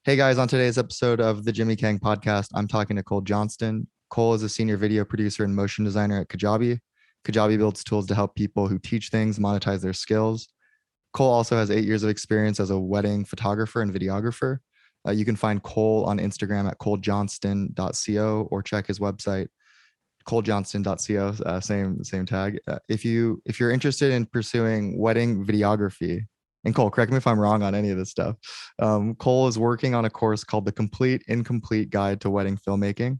Hey guys, on today's episode of the Jimmy Kang podcast, I'm talking to Cole Johnston. Cole is a senior video producer and motion designer at Kajabi. Kajabi builds tools to help people who teach things monetize their skills. Cole also has 8 years of experience as a wedding photographer and videographer. You can find Cole on Instagram at colejohnston.co or check his website, colejohnston.co, same tag. If you're interested in pursuing wedding videography, and Cole, correct me if I'm wrong on any of this stuff. Cole is working on a course called The Complete Incomplete Guide to Wedding Filmmaking.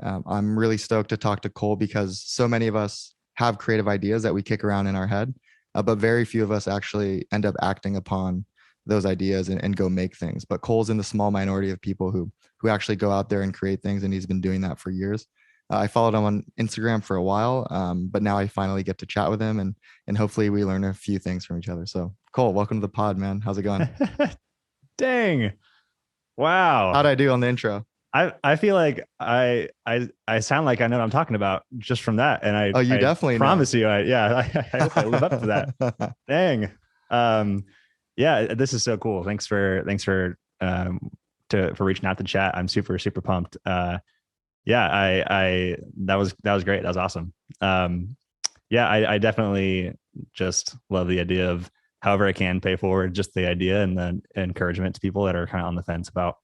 I'm really stoked to talk to Cole because so many of us have creative ideas that we kick around in our head, but very few of us actually end up acting upon those ideas and go make things. But Cole's in the small minority of people who actually go out there and create things, and he's been doing that for years. I followed him on Instagram for a while, but now I finally get to chat with him, and hopefully we learn a few things from each other. So Cole, welcome to the pod, man. How's it going? Dang. Wow. How'd I do on the intro? I feel like I sound like I know what I'm talking about just from that. And you I definitely promise you, I hope I live up to that. Dang. Yeah, this is so cool. Thanks for reaching out to chat. I'm super pumped. Yeah, that was great. That was awesome. Yeah, I definitely just love the idea of however I can pay forward just the idea and the encouragement to people that are kind of on the fence about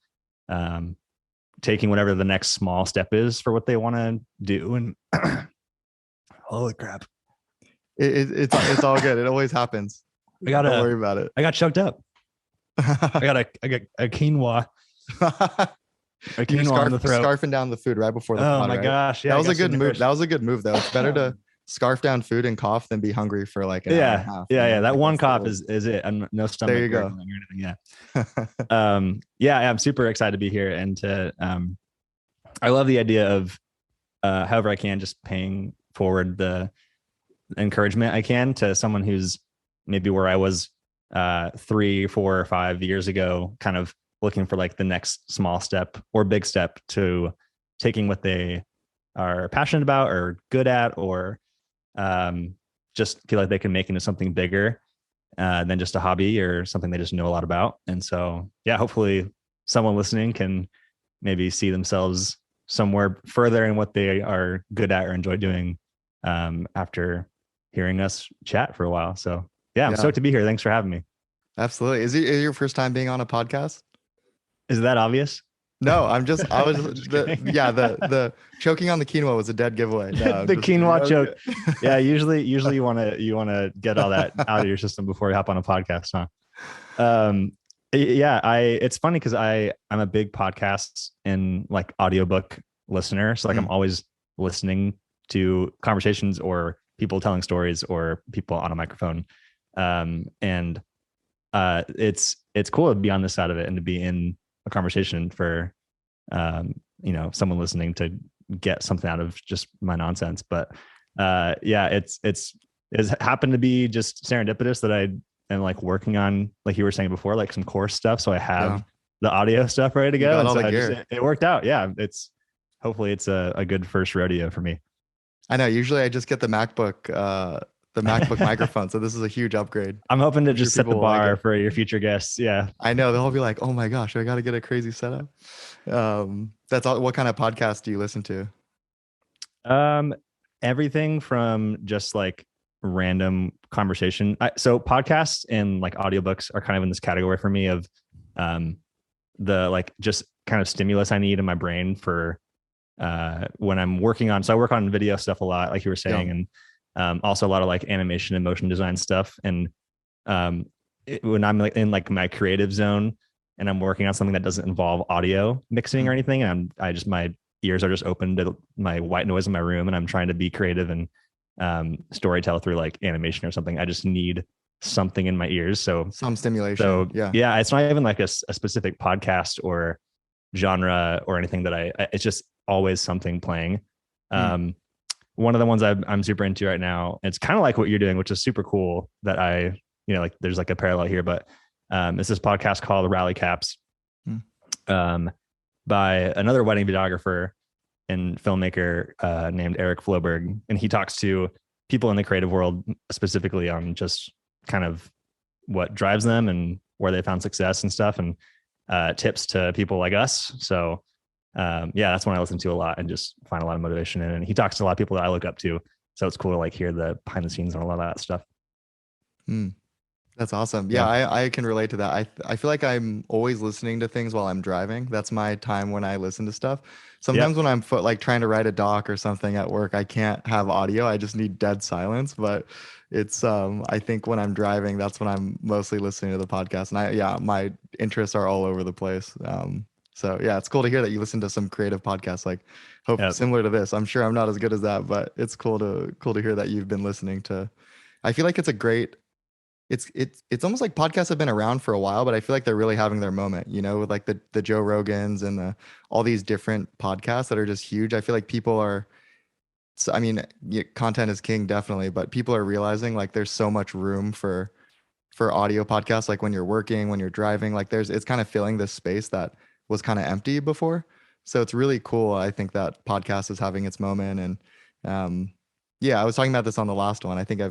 taking whatever the next small step is for what they want to do. And holy crap, it's all good. It always happens. Don't worry about it. I got choked up. I got a quinoa. A quinoa in the throat. Scarfing down the food right before the pod. Oh my gosh, yeah, that was a good move. That was a good move, though. It's better to scarf down food and cough than be hungry for like an hour and a half. Yeah. That one cough is it. I'm no stomach. There you go. Yeah. Yeah, I'm super excited to be here and to I love the idea of however I can just paying forward the encouragement I can to someone who's maybe where I was 3, 4, or 5 years ago, kind of looking for like the next small step or big step to taking what they are passionate about or good at, or just feel like they can make into something bigger than just a hobby or something they just know a lot about. And so, yeah, hopefully someone listening can maybe see themselves somewhere further in what they are good at or enjoy doing after hearing us chat for a while. So yeah, I'm stoked to be here. Thanks for having me. Absolutely. Is it your first time being on a podcast? Is that obvious? No, I was the choking on the quinoa was a dead giveaway. No, the quinoa choke. Yeah, usually you want to get all that out of your system before you hop on a podcast, huh? Yeah, it's funny because I'm a big podcast and like audiobook listener. So like I'm always listening to conversations or people telling stories or people on a microphone. And it's cool to be on this side of it and to be in a conversation for someone listening to get something out of just my nonsense. But yeah, it's happened to be just serendipitous that I am like working on, like you were saying before, like some course stuff. So I have the audio stuff ready to go. And so it worked out. Yeah, hopefully it's a good first rodeo for me. I know. Usually I just get the MacBook microphone. So this is a huge upgrade. I'm hoping to just set the bar for your future guests. Yeah. I know. They'll be like, oh my gosh, I got to get a crazy setup. That's all. What kind of podcast do you listen to? Everything from just like random conversation. So podcasts and like audiobooks are kind of in this category for me of the like just kind of stimulus I need in my brain for when I'm working on. So I work on video stuff a lot, like you were saying, and also a lot of like animation and motion design stuff. And when I'm like in like my creative zone and I'm working on something that doesn't involve audio mixing or anything, and my ears are just open to my white noise in my room and I'm trying to be creative and storytell through like animation or something, I just need something in my ears. So some stimulation. So yeah, it's not even like a specific podcast or genre or anything that it's just always something playing. One of the ones I'm super into right now, it's kind of like what you're doing, which is super cool that like there's like a parallel here, but it's this podcast called Rally Caps by another wedding videographer and filmmaker named Eric Floberg. And he talks to people in the creative world specifically on just kind of what drives them and where they found success and stuff. And tips to people like us. So yeah, that's one I listen to a lot and just find a lot of motivation in. And he talks to a lot of people that I look up to. So it's cool to like hear the behind the scenes and a lot of that stuff. Hmm. That's awesome. Yeah, Yeah. I can relate to that. I feel like I'm always listening to things while I'm driving. That's my time when I listen to stuff. Sometimes Yep. when I'm like trying to write a doc or something at work, I can't have audio. I just need dead silence. But it's I think when I'm driving, that's when I'm mostly listening to the podcast. And my interests are all over the place. So yeah, it's cool to hear that you listen to some creative podcasts like hope Yep. similar to this. I'm sure I'm not as good as that, but it's cool to hear that you've been listening to. I feel like it's a great it's almost like podcasts have been around for a while, but I feel like they're really having their moment, with like the Joe Rogans and all these different podcasts that are just huge. I feel like people are, so, I mean, content is king, definitely, but people are realizing like there's so much room for audio podcasts, like when you're working, when you're driving, like it's kind of filling this space that was kind of empty before. So it's really cool. I think that podcast is having its moment, and yeah, I was talking about this on the last one. I think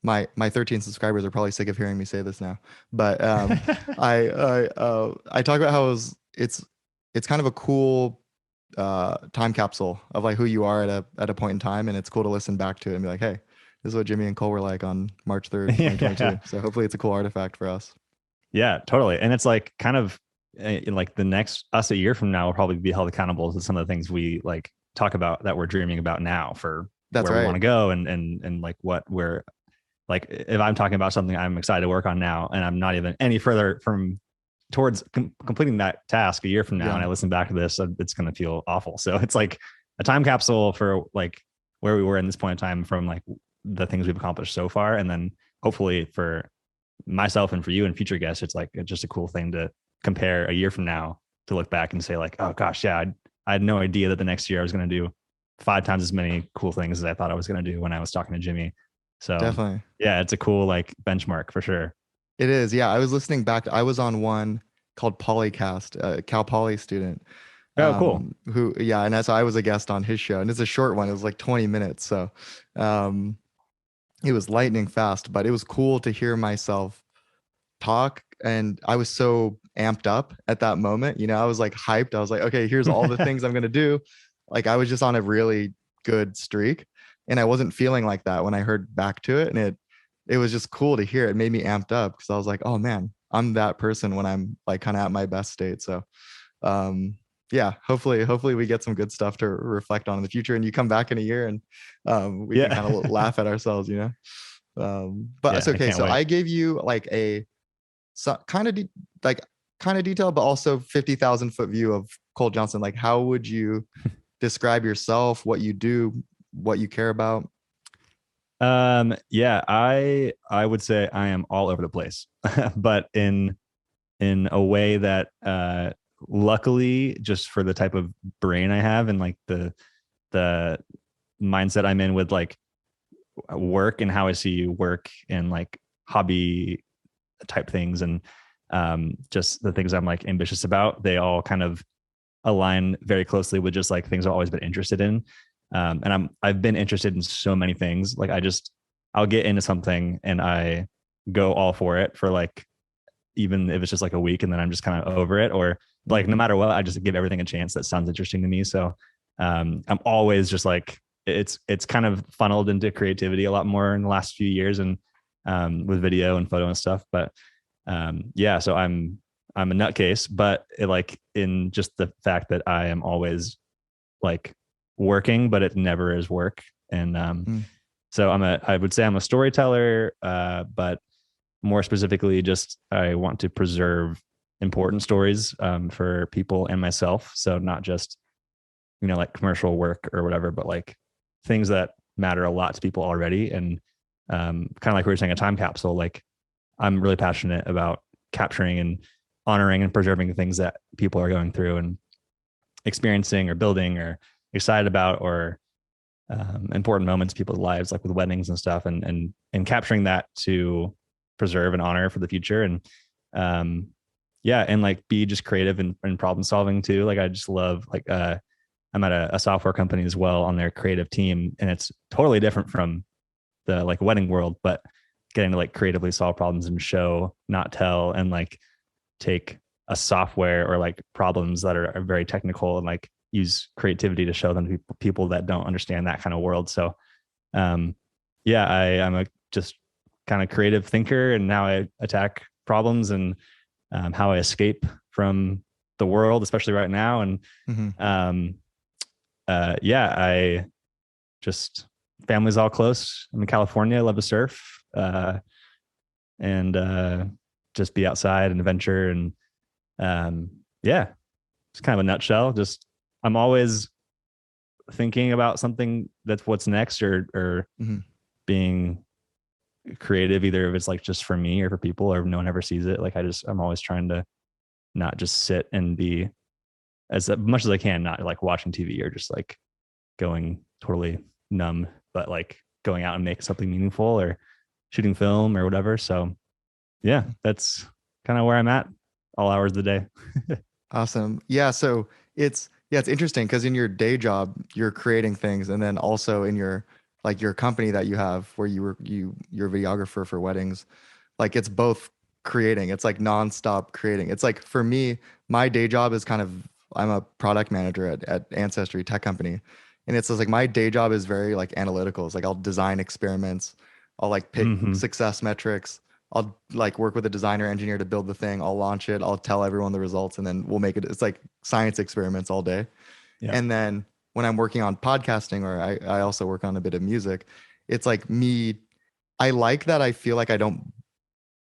my 13 subscribers are probably sick of hearing me say this now, but I talk about how it's kind of a cool time capsule of like who you are at a point in time, and it's cool to listen back to it and be like, hey, this is what Jimmy and Cole were like on March 3rd, 2022. Yeah. So hopefully it's a cool artifact for us. Yeah, totally. And it's like kind of like the next us a year from now will probably be held accountable to some of the things we like talk about that we're dreaming about now for That's where we want right. to go and like what we're like. If I'm talking about something I'm excited to work on now and I'm not even any further from towards completing that task a year from now, and Yeah, I listen back to this, it's going to feel awful. So it's like a time capsule for like where we were in this point in time from like the things we've accomplished so far. And then hopefully for myself and for you and future guests, it's just a cool thing to compare a year from now to look back and say like, oh gosh, yeah, I had no idea that the next year I was going to do 5 times as many cool things as I thought I was going to do when I was talking to Jimmy. So definitely. yeah, it's a cool like benchmark for sure. It is. Yeah, I was listening back. I was on one called Polycast, a Cal Poly student, Oh, cool. who, yeah, and so I was a guest on his show, and it's a short one. It was like 20 minutes, so um, it was lightning fast, but it was cool to hear myself talk, and I was so amped up at that moment. I was like hyped. I was like, okay, here's all the things I'm gonna do. Like I was just on a really good streak, and I wasn't feeling like that when I heard back to it, and it was just cool to hear. It made me amped up because I was like, oh man, I'm that person when I'm like kind of at my best state. So um yeah, hopefully we get some good stuff to reflect on in the future, and you come back in a year, and we can kind of Yeah. laugh at ourselves. But it's Yeah. I okay. can't So wait. I gave you like kind of like kind of detail, but also 50,000 foot view of Cole Johnston. Like, how would you describe yourself, what you do, what you care about? Yeah, I would say I am all over the place, but in a way that luckily just for the type of brain I have and like the mindset I'm in with like work and how I see work and like hobby type things and just the things I'm like ambitious about, they all kind of align very closely with just like things I've always been interested in. And I've been interested in so many things. Like I'll get into something and I go all for it for like even if it's just like a week and then I'm just kind of over it, or like no Mhm. matter what, I just give everything a chance that sounds interesting to me. So I'm always just like it's kind of funneled into creativity a lot more in the last few years and with video and photo and stuff. But yeah, so I'm a nutcase, but like in just the fact that I am always like working, but it never is work. And Mm. so I would say I'm a storyteller, but more specifically, just I want to preserve important stories for people and myself. So not just, like commercial work or whatever, but like things that matter a lot to people already. And kind of like we were saying, a time capsule, like I'm really passionate about capturing and honoring and preserving the things that people are going through and experiencing or building or excited about or important moments in people's lives, like with weddings and stuff, and capturing that to preserve and honor for the future. And yeah, and like be just creative and problem solving too. Like I just love like I'm at a software company as well on their creative team, and it's totally different from the like wedding world, but getting to like creatively solve problems and show, not tell, and like take a software or like problems that are very technical and like use creativity to show them to people that don't understand that kind of world. So yeah, I'm a just kind of creative thinker, and now I attack problems and how I escape from the world, especially right now. And yeah, I just family's all close. I'm in California. I love to surf and just be outside and adventure. And yeah, it's kind of a nutshell. Just I'm always thinking about something that's what's next, or being creative, either if it's like just for me or for people, or no one ever sees it. Like I'm always trying to not just sit and be as much as I can, not like watching TV or just like going totally numb, but like going out and make something meaningful or shooting film or whatever. So yeah, that's kind of where I'm at all hours of the day. Awesome. Yeah. So it's interesting because in your day job, you're creating things. And then also in your company that you have where you're a videographer for weddings, like it's both creating. It's like nonstop creating. It's like for me, my day job is I'm a product manager at Ancestry Tech Company. And it's just like my day job is very like analytical. It's like I'll design experiments. I'll like pick success metrics. I'll like work with a designer engineer to build the thing. I'll launch it. I'll tell everyone the results, and then we'll make it. It's like science experiments all day. Yeah. And then when I'm working on podcasting, or I also work on a bit of music, it's like me. I like that. I feel like I don't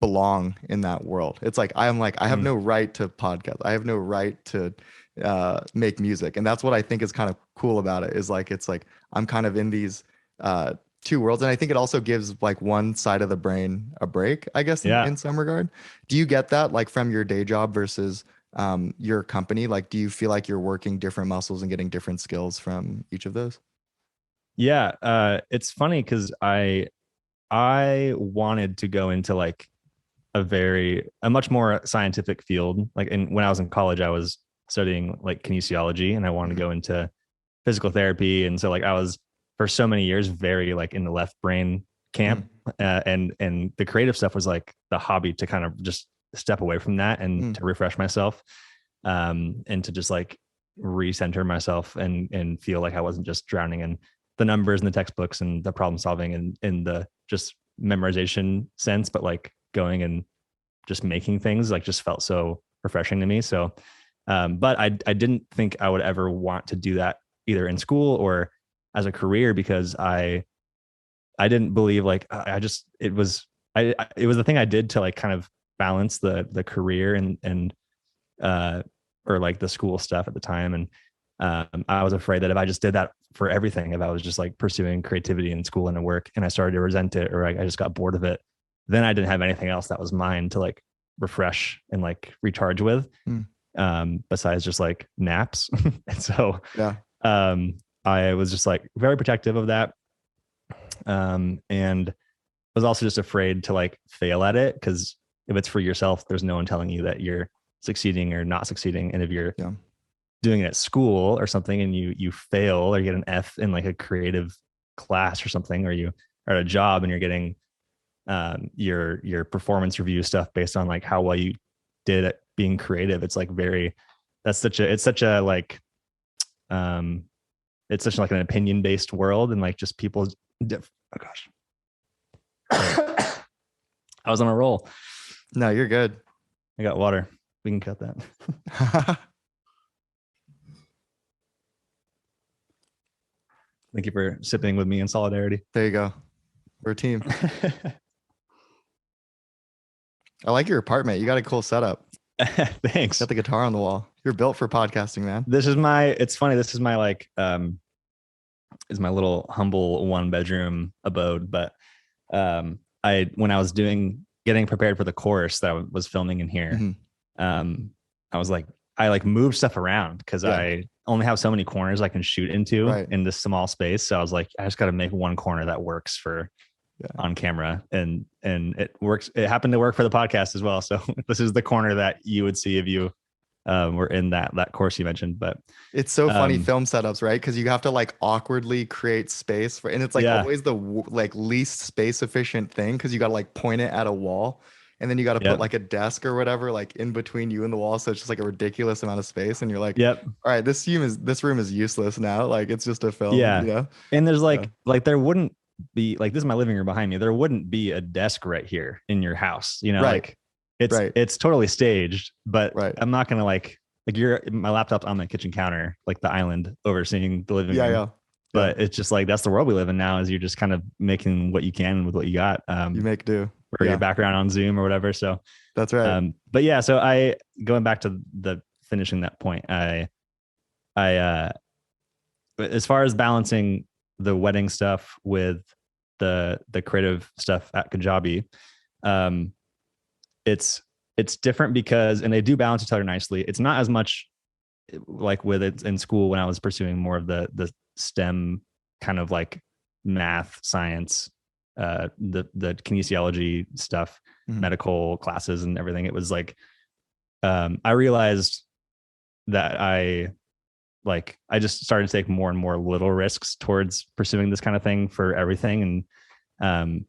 belong in that world. It's like I have no right to podcast. I have no right to make music. And that's what I think is kind of cool about it, is like it's like I'm kind of in these two worlds. And I think it also gives like one side of the brain a break, I guess, in some regard. Do you get that like from your day job versus your company? Like, do you feel like you're working different muscles and getting different skills from each of those? Yeah. It's funny because I wanted to go into like a much more scientific field. Like when I was in college, I was studying like kinesiology, and I wanted to go into physical therapy. And so like I was for so many years very like in the left brain camp, and the creative stuff was like the hobby to kind of just step away from that and to refresh myself, and to just like recenter myself and feel like I wasn't just drowning in the numbers and the textbooks and the problem solving and in the just memorization sense, but like going and just making things like just felt so refreshing to me. So but I didn't think I would ever want to do that either in school or as a career, because I didn't believe like it was the thing I did to like kind of balance the career and or like the school stuff at the time. And I was afraid that if I just did that for everything, if I was just like pursuing creativity in school and at work, and I started to resent it, or I just got bored of it, then I didn't have anything else that was mine to like refresh and like recharge with, besides just like naps. And so I was just like very protective of that, and was also just afraid to like fail at it, because if it's for yourself, there's no one telling you that you're succeeding or not succeeding. And if you're doing it at school or something and you fail or get an F in like a creative class or something, or you are at a job and you're getting your performance review stuff based on like how well you did at being creative, it's like it's such like an opinion based world, and like just people's oh gosh. I was on a roll. No, you're good. I got water. We can cut that. Thank you for sipping with me in solidarity. There you go. We're a team. I like your apartment. You got a cool setup. Thanks. Got the guitar on the wall. You're built for podcasting, man. It's funny. This is my like, is my little humble 1-bedroom abode. But when I was getting prepared for the course that I was filming in here, I was like, I like moved stuff around because I only have so many corners I can shoot into in this small space. So I was like, I just got to make one corner that works for on camera, and it works. It happened to work for the podcast as well. So this is the corner that you would see if you were in that course you mentioned. But it's so funny film setups, right? Because you have to like awkwardly create space for, and it's like always the like least space efficient thing, because you got to like point it at a wall. and then you got to put Yep. like a desk or whatever like in between you and the wall, so it's just like a ridiculous amount of space, and you're like, Yep. all right, this room is useless now. Like it's just a film, Yeah. you know? And there's Yeah. like there wouldn't be like, this is my living room behind me. There wouldn't be a desk right here in your house. You know, Right. like Right. it's totally staged, but Right. I'm not gonna like my laptop's on the kitchen counter, like the island overseeing the living Yeah. room. Yeah. Yeah. But it's just like that's the world we live in now, is you're just kind of making what you can with what you got. You make do. For your Yeah. background on Zoom or whatever. So That's right. but yeah, so I going back to the finishing that point, I as far as balancing the wedding stuff with the creative stuff at Kajabi, um, it's different because, and they do balance each other nicely. It's not as much like with it in school when I was pursuing more of the STEM kind of like math, science, the kinesiology stuff, medical classes and everything. It was like I realized that I just started to take more and more little risks towards pursuing this kind of thing for everything. And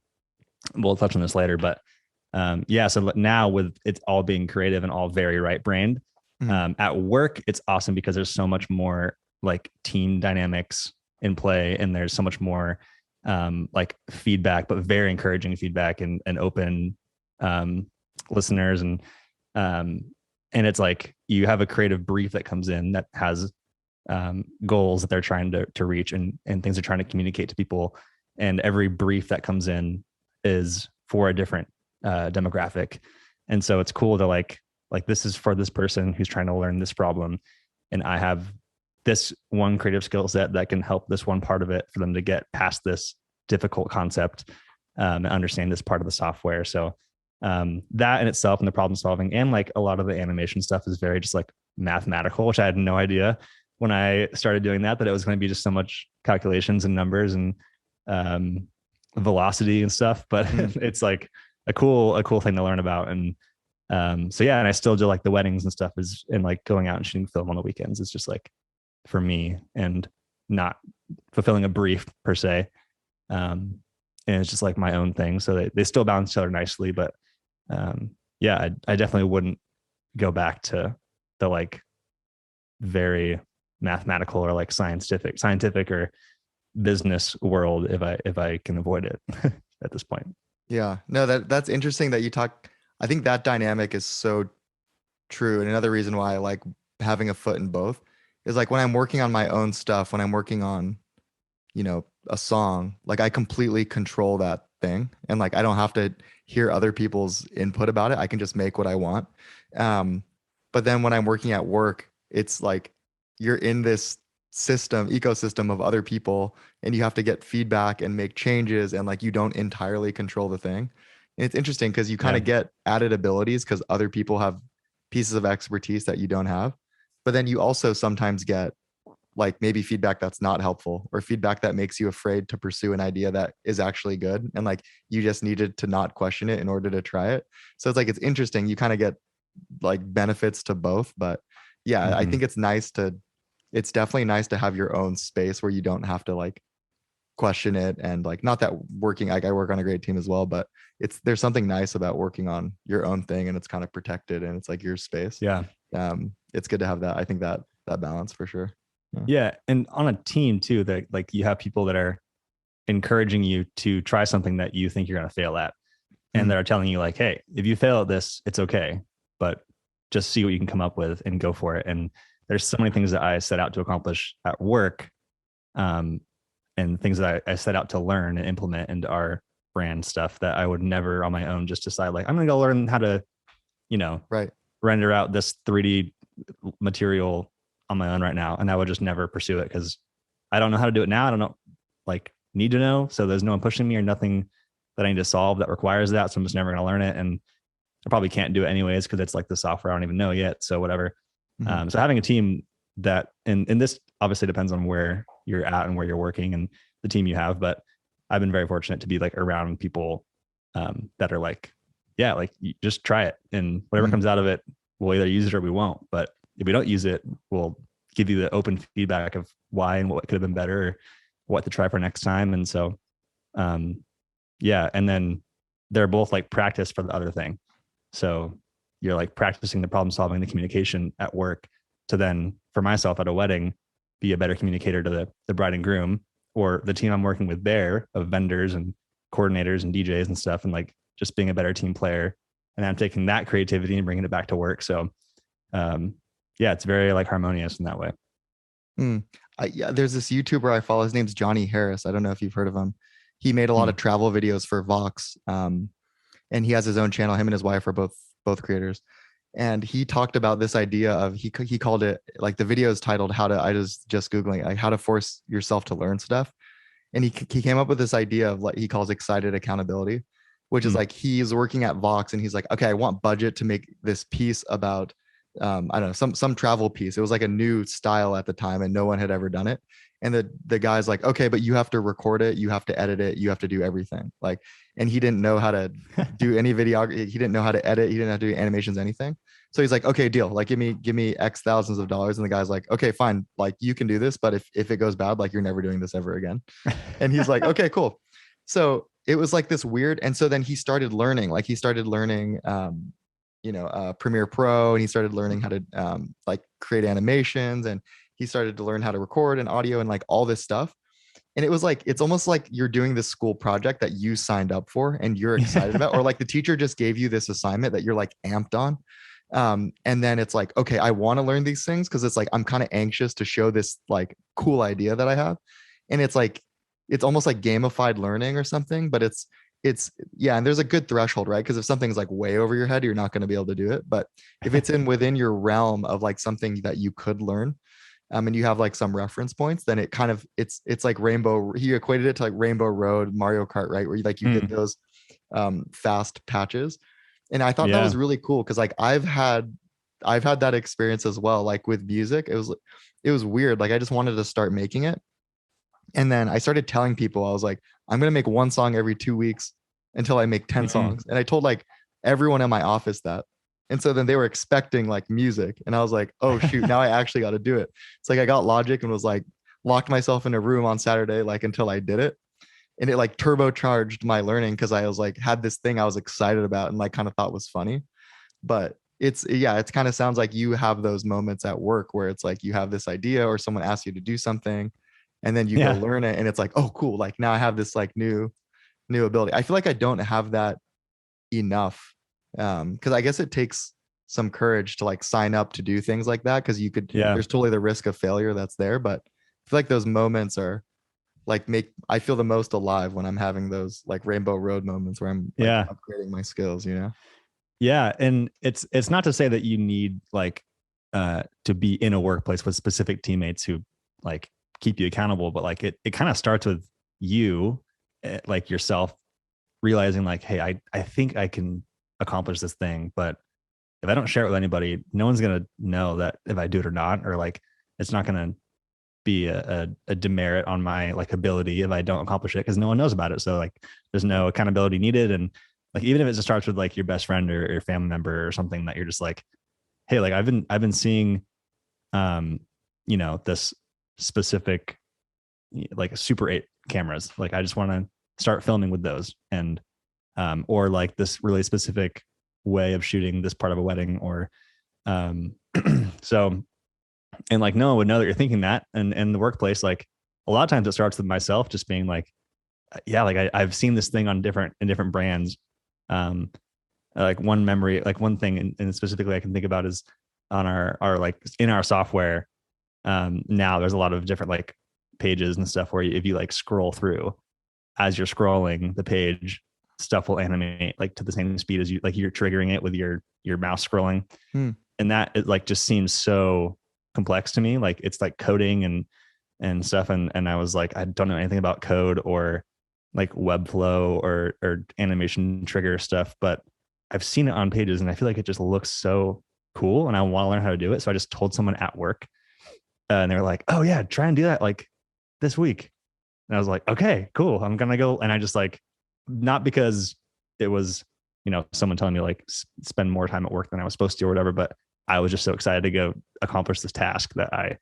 we'll touch on this later, but yeah, so now with it all being creative and all very right brained, at work, it's awesome because there's so much more like team dynamics in play, and there's so much more like feedback, but very encouraging feedback and open listeners. And it's like you have a creative brief that comes in that has goals that they're trying to reach, and things they're trying to communicate to people. And every brief that comes in is for a different demographic. And so it's cool to like this is for this person who's trying to learn this problem, and I have this one creative skill set that can help this one part of it for them to get past this difficult concept and understand this part of the software. So that in itself, and the problem solving, and like a lot of the animation stuff is very just like mathematical, which I had no idea when I started doing that it was going to be just so much calculations and numbers and velocity and stuff. But it's like a cool thing to learn about. And so yeah, and I still do like the weddings and stuff and like going out and shooting film on the weekends. It's just like for me and not fulfilling a brief per se. And it's just like my own thing. So they still balance each other nicely. But yeah, I definitely wouldn't go back to the like very mathematical or like scientific or business world if I can avoid it at this point. Yeah, no, that's interesting that you talk. I think that dynamic is so true. And another reason why I like having a foot in both is like when I'm working on my own stuff, when I'm working on, a song, like I completely control that thing. And like I don't have to hear other people's input about it. I can just make what I want. But then when I'm working at work, it's like you're in this ecosystem of other people, and you have to get feedback and make changes, and like you don't entirely control the thing. And it's interesting because you kind of get added abilities because other people have pieces of expertise that you don't have. But then you also sometimes get like maybe feedback that's not helpful, or feedback that makes you afraid to pursue an idea that is actually good, and like you just needed to not question it in order to try it. So it's like it's interesting, you kind of get like benefits to both. But yeah, I think it's definitely nice to have your own space where you don't have to like question it. And like, not that working, like I work on a great team as well, but there's something nice about working on your own thing, and it's kind of protected, and it's like your space. Yeah. It's good to have that. I think that balance for sure. Yeah. And on a team too, that like you have people that are encouraging you to try something that you think you're going to fail at, and that are telling you like, hey, if you fail at this, it's okay, but just see what you can come up with and go for it. And there's so many things that I set out to accomplish at work, and things that I set out to learn and implement into our brand stuff that I would never on my own just decide like, I'm going to go learn how to, render out this 3D material on my own right now. And I would just never pursue it because I don't know how to do it now. I don't know, like need to know. So there's no one pushing me or nothing that I need to solve that requires that. So I'm just never going to learn it. And I probably can't do it anyways, because it's like the software I don't even know yet. So whatever. So having a team that, and this obviously depends on where you're at and where you're working and the team you have, but I've been very fortunate to be like around people that are like, yeah, like you just try it, and whatever comes out of it, we'll either use it or we won't. But if we don't use it, we'll give you the open feedback of why and what could have been better, or what to try for next time. And so, yeah. And then they're both like practice for the other thing. So you're like practicing the problem solving, the communication at work to then, for myself at a wedding, be a better communicator to the bride and groom or the team I'm working with there of vendors and coordinators and DJs and stuff. And like just being a better team player. And I'm taking that creativity and bringing it back to work. So yeah, it's very like harmonious in that way. Yeah, there's this YouTuber I follow. His name's Johnny Harris. I don't know if you've heard of him. He made a lot of travel videos for Vox, and he has his own channel. Him and his wife are both creators, and he talked about this idea of he called it, like, the video is titled "How to," I was just googling, like, how to force yourself to learn stuff, and he came up with this idea of what he calls excited accountability, which is like he's working at Vox and he's like, okay, I want budget to make this piece about I don't know, some travel piece. It was like a new style at the time and no one had ever done it. And the guy's like, okay, but you have to record it, you have to edit it, you have to do everything. Like, and he didn't know how to do any videography, he didn't know how to edit, he didn't have to do animations, anything. So he's like, okay, deal, like give me X thousands of dollars. And the guy's like, okay, fine, like you can do this, but if it goes bad, like you're never doing this ever again. And he's like, okay, cool. So it was like this weird. And so then he started learning, Premiere Pro, and he started learning how to like create animations, and he started to learn how to record and audio and like all this stuff. And it was like, it's almost like you're doing this school project that you signed up for and you're excited about, or like the teacher just gave you this assignment that you're like amped on. And then it's like, okay, I want to learn these things because it's like I'm kind of anxious to show this like cool idea that I have. And it's like, it's almost like gamified learning or something, but it's yeah, and there's a good threshold, right? Because if something's like way over your head, you're not going to be able to do it. But if it's within your realm of like something that you could learn, and you have like some reference points, then it kind of it's like Rainbow. He equated it to like Rainbow Road, Mario Kart, right? Where you like you get those fast patches. And I thought that was really cool because like I've had that experience as well. Like with music, it was weird. Like I just wanted to start making it. And then I started telling people, I was like, I'm going to make one song every 2 weeks until I make 10 songs. And I told like everyone in my office that. And so then they were expecting like music. And I was like, oh shoot, now I actually got to do it. It's like I got Logic and was like locked myself in a room on Saturday, like until I did it. And it like turbocharged my learning because I was like, had this thing I was excited about and like kind of thought was funny. But it's kind of sounds like you have those moments at work where it's like you have this idea or someone asks you to do something and then you go learn it and it's like, oh cool, like now I have this like new ability. I feel like I don't have that enough because I guess it takes some courage to like sign up to do things like that because you could there's totally the risk of failure that's there, but I feel like those moments are like I feel the most alive when I'm having those like Rainbow Road moments where I'm like, upgrading my skills, you know? Yeah. And it's not to say that you need like to be in a workplace with specific teammates who like keep you accountable, but like it kind of starts with you, like yourself realizing like, hey, I think I can accomplish this thing, but if I don't share it with anybody, no one's going to know that if I do it or not, or like, it's not going to be a demerit on my like ability if I don't accomplish it because no one knows about it. So like there's no accountability needed. And like, even if it just starts with like your best friend or your family member or something that you're just like, hey, like I've been seeing, this specific like Super 8 cameras. Like I just want to start filming with those and, or like this really specific way of shooting this part of a wedding or, so, and like, no one would know that you're thinking that. And in the workplace, like a lot of times it starts with myself just being like, yeah, like I've seen this thing in different brands. Like one memory, like one thing and specifically I can think about is on our like in our software. Now there's a lot of different like pages and stuff where if you like scroll through as you're scrolling the page, stuff will animate like to the same speed as you, like you're triggering it with your mouse scrolling. And that it like just seems so complex to me. Like it's like coding and stuff. And I was like, I don't know anything about code or like Webflow or animation trigger stuff, but I've seen it on pages and I feel like it just looks so cool and I want to learn how to do it. So I just told someone at work and they were like, oh yeah, try and do that like this week. And I was like, okay, cool. I'm going to go. And I just like, not because it was, someone telling me like spend more time at work than I was supposed to or whatever, but I was just so excited to go accomplish this task that I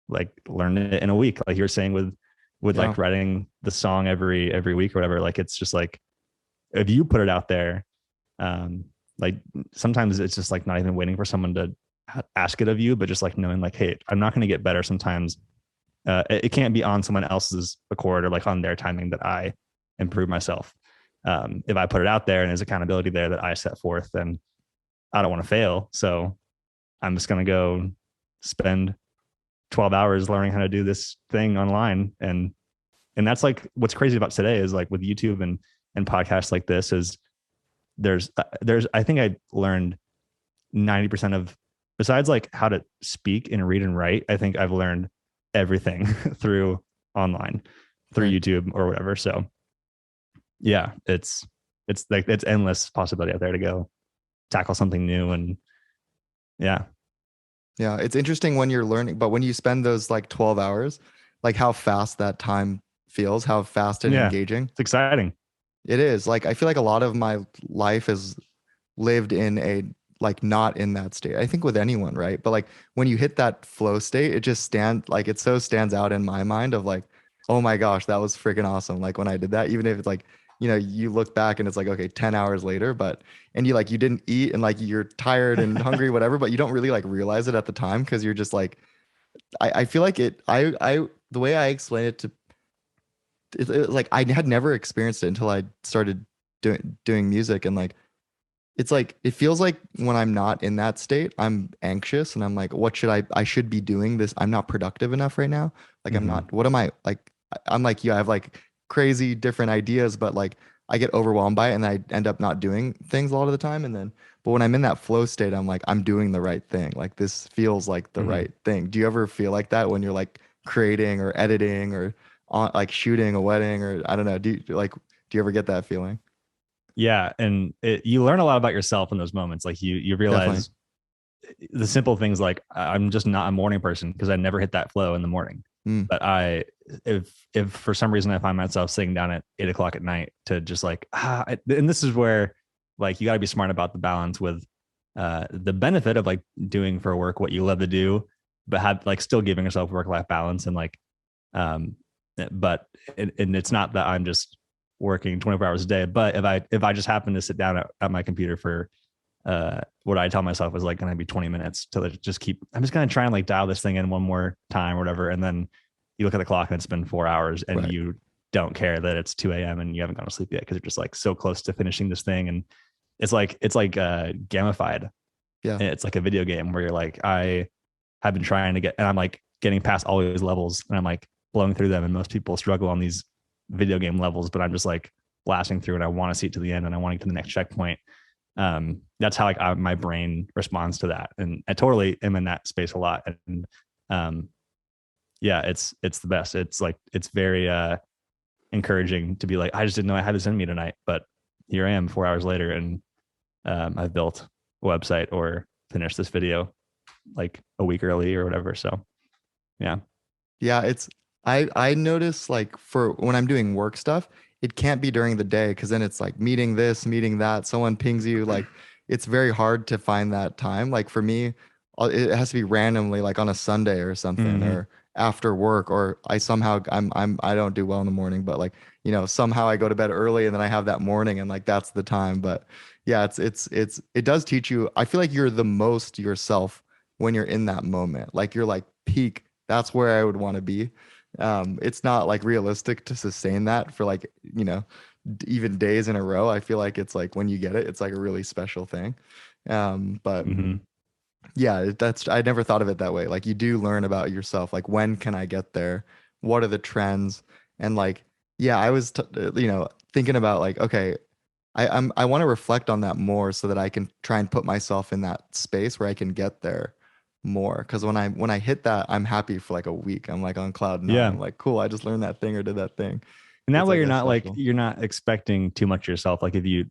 like learned it in a week. Like you were saying with like writing the song every week or whatever, like, it's just like, if you put it out there, like sometimes it's just like not even waiting for someone to ask it of you, but just like knowing like, hey, I'm not going to get better sometimes. It can't be on someone else's accord or like on their timing that I improve myself. If I put it out there and there's accountability there that I set forth, then I don't want to fail. So I'm just going to go spend 12 hours learning how to do this thing online. And that's like, what's crazy about today is like with YouTube and podcasts like this is there's, I think I learned 90% of, besides like how to speak and read and write, I think I've learned everything through online, through YouTube or whatever. So yeah, it's like, it's endless possibility out there to go tackle something new. And yeah. Yeah. It's interesting when you're learning, but when you spend those like 12 hours, like how fast that time feels, how fast and engaging. It's exciting. It is. Like, I feel like a lot of my life is lived in a, like, not in that state. I think with anyone, right? But like when you hit that flow state, it just it so stands out in my mind of like, oh my gosh, that was freaking awesome. Like when I did that, even if it's like, you look back and it's like, okay, 10 hours later, and you didn't eat and like you're tired and hungry, whatever, but you don't really like realize it at the time because you're just like, I feel like the way I explain it to, like I had never experienced it until I started doing music, and like it's like it feels like when I'm not in that state, I'm anxious and I'm like, what should I should be doing this. I'm not productive enough right now. Like I'm not, what am I like? I'm like you, I have like crazy different ideas, but like I get overwhelmed by it and I end up not doing things a lot of the time. And then, but when I'm in that flow state, I'm like, I'm doing the right thing. Like this feels like the right thing. Do you ever feel like that when you're like creating or editing or on like shooting a wedding, or I don't know, do you ever get that feeling? Yeah. And you learn a lot about yourself in those moments. Like you realize the simple things like I'm just not a morning person because I never hit that flow in the morning. But if for some reason I find myself sitting down at 8 o'clock at night to just like, and this is where like, you gotta be smart about the balance with the benefit of like doing for work what you love to do, but have like still giving yourself work-life balance and like, but and it's not that I'm just working 24 hours a day, but if I just happen to sit down at my computer for what I tell myself is like going to be 20 minutes to just I'm just going to try and like dial this thing in one more time or whatever. And then you look at the clock and it's been 4 hours and you don't care that it's 2 a.m. and you haven't gone to sleep yet because you're just like so close to finishing this thing. And it's like gamified. Yeah. And it's like a video game where you're like, I have been trying to and I'm like getting past all these levels and I'm like blowing through them. And most people struggle on these video game levels, but I'm just like blasting through and I want to see it to the end and I want to get to the next checkpoint. That's how like my brain responds to that. And I totally am in that space a lot. And yeah, it's the best. It's like, it's very encouraging to be like, I just didn't know I had this in me tonight, but here I am 4 hours later and I've built a website or finished this video like a week early or whatever. So yeah. Yeah. I notice like for when I'm doing work stuff, it can't be during the day because then it's like meeting this, meeting that, someone pings you. Like it's very hard to find that time. Like for me, it has to be randomly like on a Sunday or something or after work, or I don't do well in the morning, but like, somehow I go to bed early and then I have that morning and like that's the time. But yeah, it does teach you. I feel like you're the most yourself when you're in that moment. Like you're like peak. That's where I would want to be. It's not like realistic to sustain that for like, even days in a row. I feel like it's like when you get it, it's like a really special thing. But yeah, I never thought of it that way. Like you do learn about yourself. Like when can I get there? What are the trends? And like, yeah, I was, thinking about like, okay, I want to reflect on that more so that I can try and put myself in that space where I can get there more. Because when I hit that, I'm happy for like a week. I'm like on cloud nine. Yeah. I'm like, cool, I just learned that thing or did that thing. And that way you're not like, you're not expecting too much of yourself. Like if you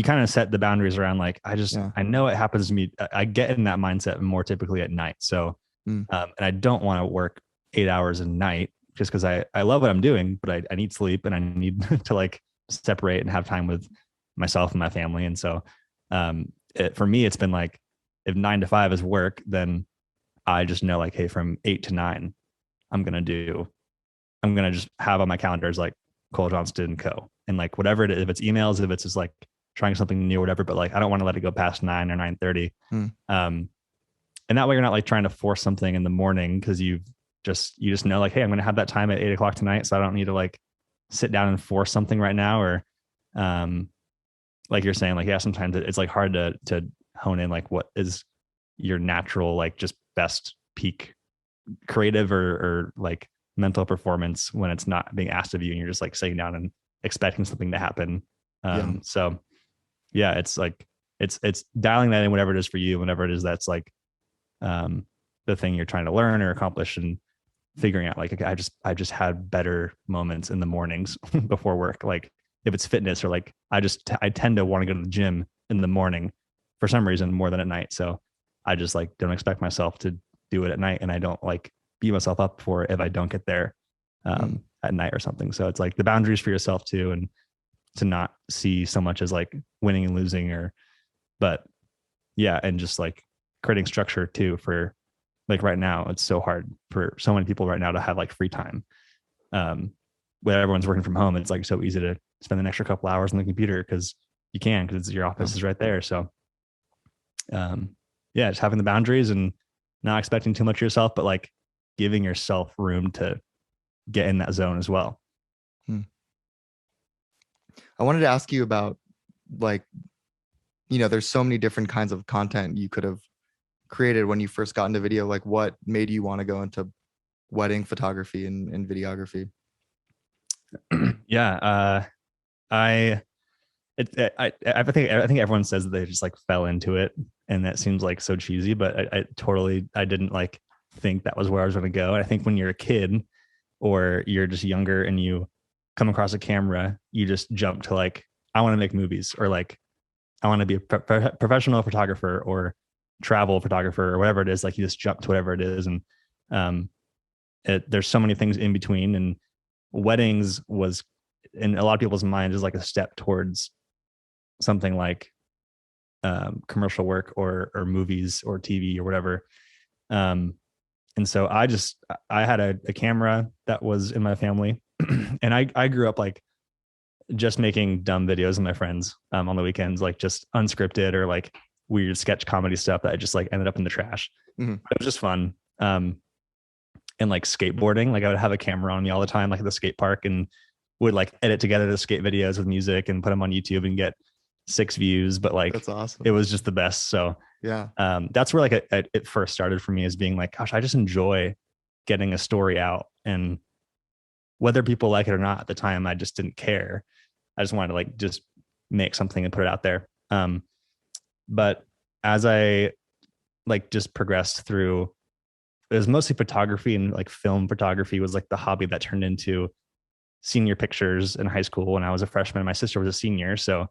kind of set the boundaries around like, I know it happens to me. I get in that mindset more typically at night. So, and I don't want to work 8 hours a night just because I love what I'm doing, but I need sleep and I need to like separate and have time with myself and my family. And so, for me, it's been like, if 9 to 5 is work, then I just know like, hey, from 8 to 9, I'm going to just have on my calendars like Cole Johnston Co. And like whatever it is, if it's emails, if it's just like trying something new or whatever, but like I don't want to let it go past 9 or 9:30. Hmm. And that way you're not like trying to force something in the morning because you just know like, hey, I'm going to have that time at 8 o'clock tonight, so I don't need to like sit down and force something right now. Or like you're saying, like, yeah, sometimes it's like hard to hone in like what is your natural like just best peak creative or like mental performance when it's not being asked of you and you're just like sitting down and expecting something to happen. So yeah, it's like it's dialing that in, whatever it is for you, whatever it is that's like the thing you're trying to learn or accomplish, and figuring out like, okay, I just had better moments in the mornings before work. Like if it's fitness, or like I tend to want to go to the gym in the morning for some reason more than at night. So I just like don't expect myself to do it at night, and I don't like beat myself up for it if I don't get there at night or something. So it's like the boundaries for yourself too, and to not see so much as like winning and losing, but yeah, and just like creating structure too. For like right now, it's so hard for so many people right now to have like free time. When everyone's working from home, it's like so easy to spend an extra couple hours on the computer because you can, because your office is right there. So yeah, just having the boundaries and not expecting too much of yourself, but like giving yourself room to get in that zone as well. I wanted to ask you about, like, there's so many different kinds of content you could have created when you first got into video. Like, what made you want to go into wedding photography and videography? Yeah, I think everyone says that they just like fell into it, and that seems like so cheesy, but I didn't like think that was where I was going to go. And I think when you're a kid or you're just younger and you come across a camera, you just jump to like, I want to make movies, or like I want to be a professional photographer or travel photographer or whatever it is. Like you just jump to whatever it is. And there's so many things in between, and weddings was in a lot of people's minds is like a step towards something like commercial work or movies or TV or whatever. And so I had a camera that was in my family and I grew up like just making dumb videos with my friends on the weekends, like just unscripted or like weird sketch comedy stuff that I just like ended up in the trash. Mm-hmm. It was just fun. And like skateboarding, like I would have a camera on me all the time, like at the skate park, and would like edit together the skate videos with music and put them on YouTube and get 6 views. But like, that's awesome. It was just the best. So yeah, that's where like it first started for me, as being like, gosh, I just enjoy getting a story out, and whether people like it or not at the time, I just didn't care. I just wanted to like just make something and put it out there. But as I like just progressed through, it was mostly photography, and like film photography was like the hobby that turned into senior pictures in high school when I was a freshman. My sister was a senior, so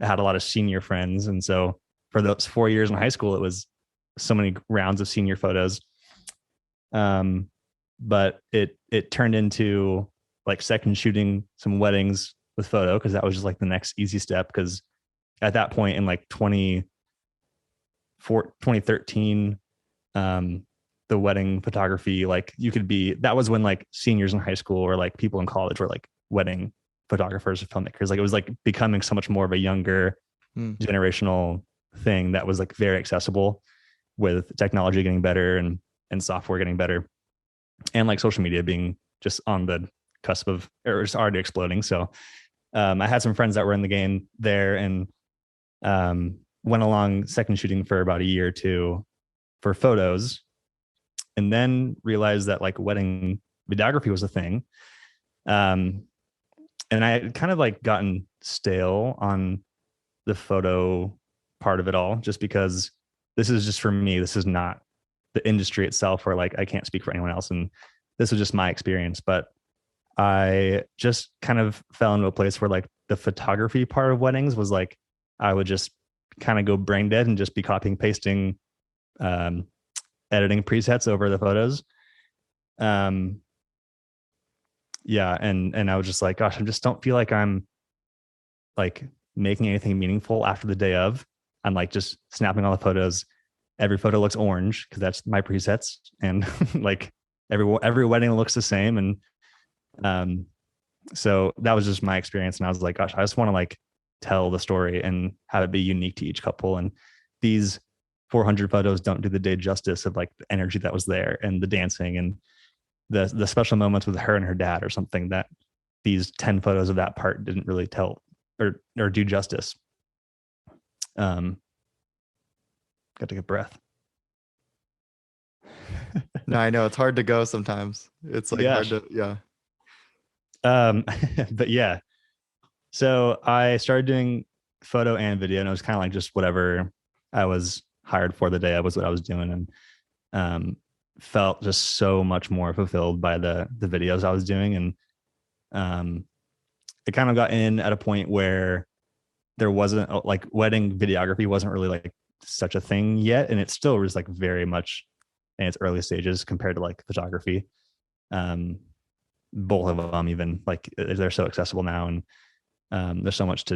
I had a lot of senior friends. And so for those 4 years in high school, it was so many rounds of senior photos. But it turned into like second shooting some weddings with photo, because that was just like the next easy step. Because at that point in like 2013, the wedding photography, like that was when like seniors in high school or like people in college were like wedding photographers or filmmakers. Like it was like becoming so much more of a younger generational thing that was like very accessible, with technology getting better and software getting better, and like social media being just on the cusp of, or it's already exploding. So I had some friends that were in the game there, and went along second shooting for about a year or two for photos, and then realized that like wedding videography was a thing. And I had kind of like gotten stale on the photo part of it all, just because this is just for me. This is not the industry itself, where like I can't speak for anyone else. And this was just my experience. But I just kind of fell into a place where like the photography part of weddings was like, I would just kind of go brain dead and just be copying, pasting, editing presets over the photos. Yeah. And I was just like, gosh, I just don't feel like I'm like making anything meaningful after the day of. I'm like just snapping all the photos. Every photo looks orange because that's my presets. And like every wedding looks the same. And so that was just my experience. And I was like, gosh, I just want to like tell the story and have it be unique to each couple. And these 400 photos don't do the day justice of like the energy that was there and the dancing and the special moments with her and her dad, or something that these 10 photos of that part didn't really tell or do justice. Got to take a breath. No, I know it's hard to go sometimes. It's like hard to, yeah. But yeah, so I started doing photo and video, and it was kind of like just whatever I was hired for the day. I was what I was doing, and felt just so much more fulfilled by the videos I was doing. And it kind of got in at a point where there wasn't like wedding videography wasn't really like such a thing yet, and it still was like very much in its early stages compared to like photography. Both of them, even like they're so accessible now, and there's so much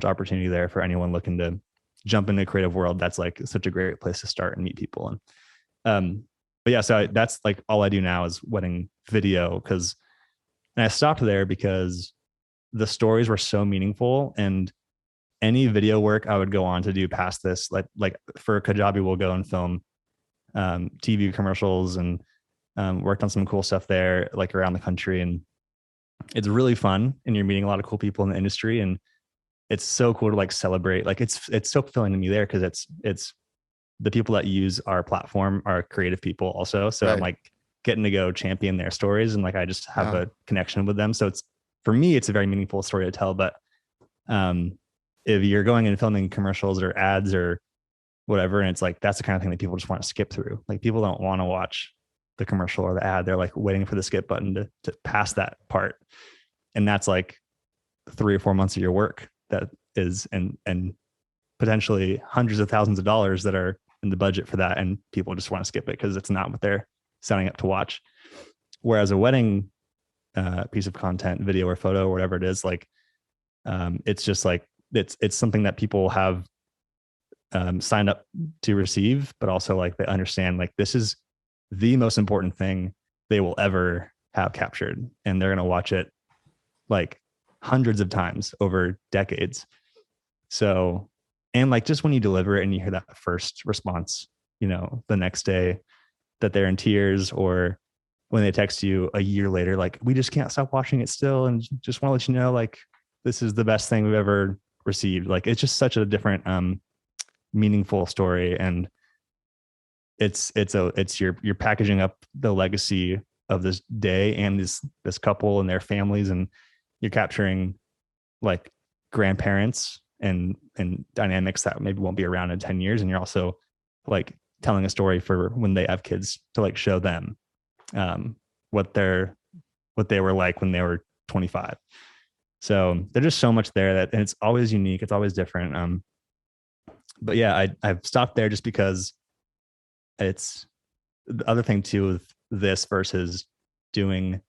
opportunity there for anyone looking to jump into the creative world. That's like such a great place to start and meet people. And but yeah, so that's like all I do now is wedding video, and I stopped there because the stories were so meaningful, and any video work I would go on to do past this, like for Kajabi, we'll go and film TV commercials, and worked on some cool stuff there, like around the country. And it's really fun, and you're meeting a lot of cool people in the industry, and it's so cool to like celebrate. Like it's so fulfilling to me there, because it's the people that use our platform are creative people also. So I'm like getting to go champion their stories, and like I just have a connection with them. So it's, for me, it's a very meaningful story to tell. But if you're going and filming commercials or ads or whatever, and it's like that's the kind of thing that people just want to skip through. Like people don't want to watch the commercial or the ad. They're like waiting for the skip button to pass that part. And that's like 3 or 4 months of your work that is, and potentially hundreds of thousands of dollars that are in the budget for that. And people just want to skip it because it's not what they're signing up to watch. Whereas a wedding piece of content, video or photo or whatever it is, like it's just like, it's something that people have signed up to receive, but also like they understand like this is the most important thing they will ever have captured, and they're going to watch it like hundreds of times over decades. So, and like just when you deliver it and you hear that first response, you know, the next day that they're in tears, or when they text you a year later, like, we just can't stop watching it still, and just want to let you know, like, this is the best thing we've ever received. Like, it's just such a different, meaningful story. And you're packaging up the legacy of this day and this couple and their families, and you're capturing like grandparents and dynamics that maybe won't be around in 10 years. And you're also like telling a story for when they have kids to like show them what they were like when they were 25. So there's just so much there and it's always unique. It's always different. But yeah, I've stopped there just because it's the other thing too with this versus doing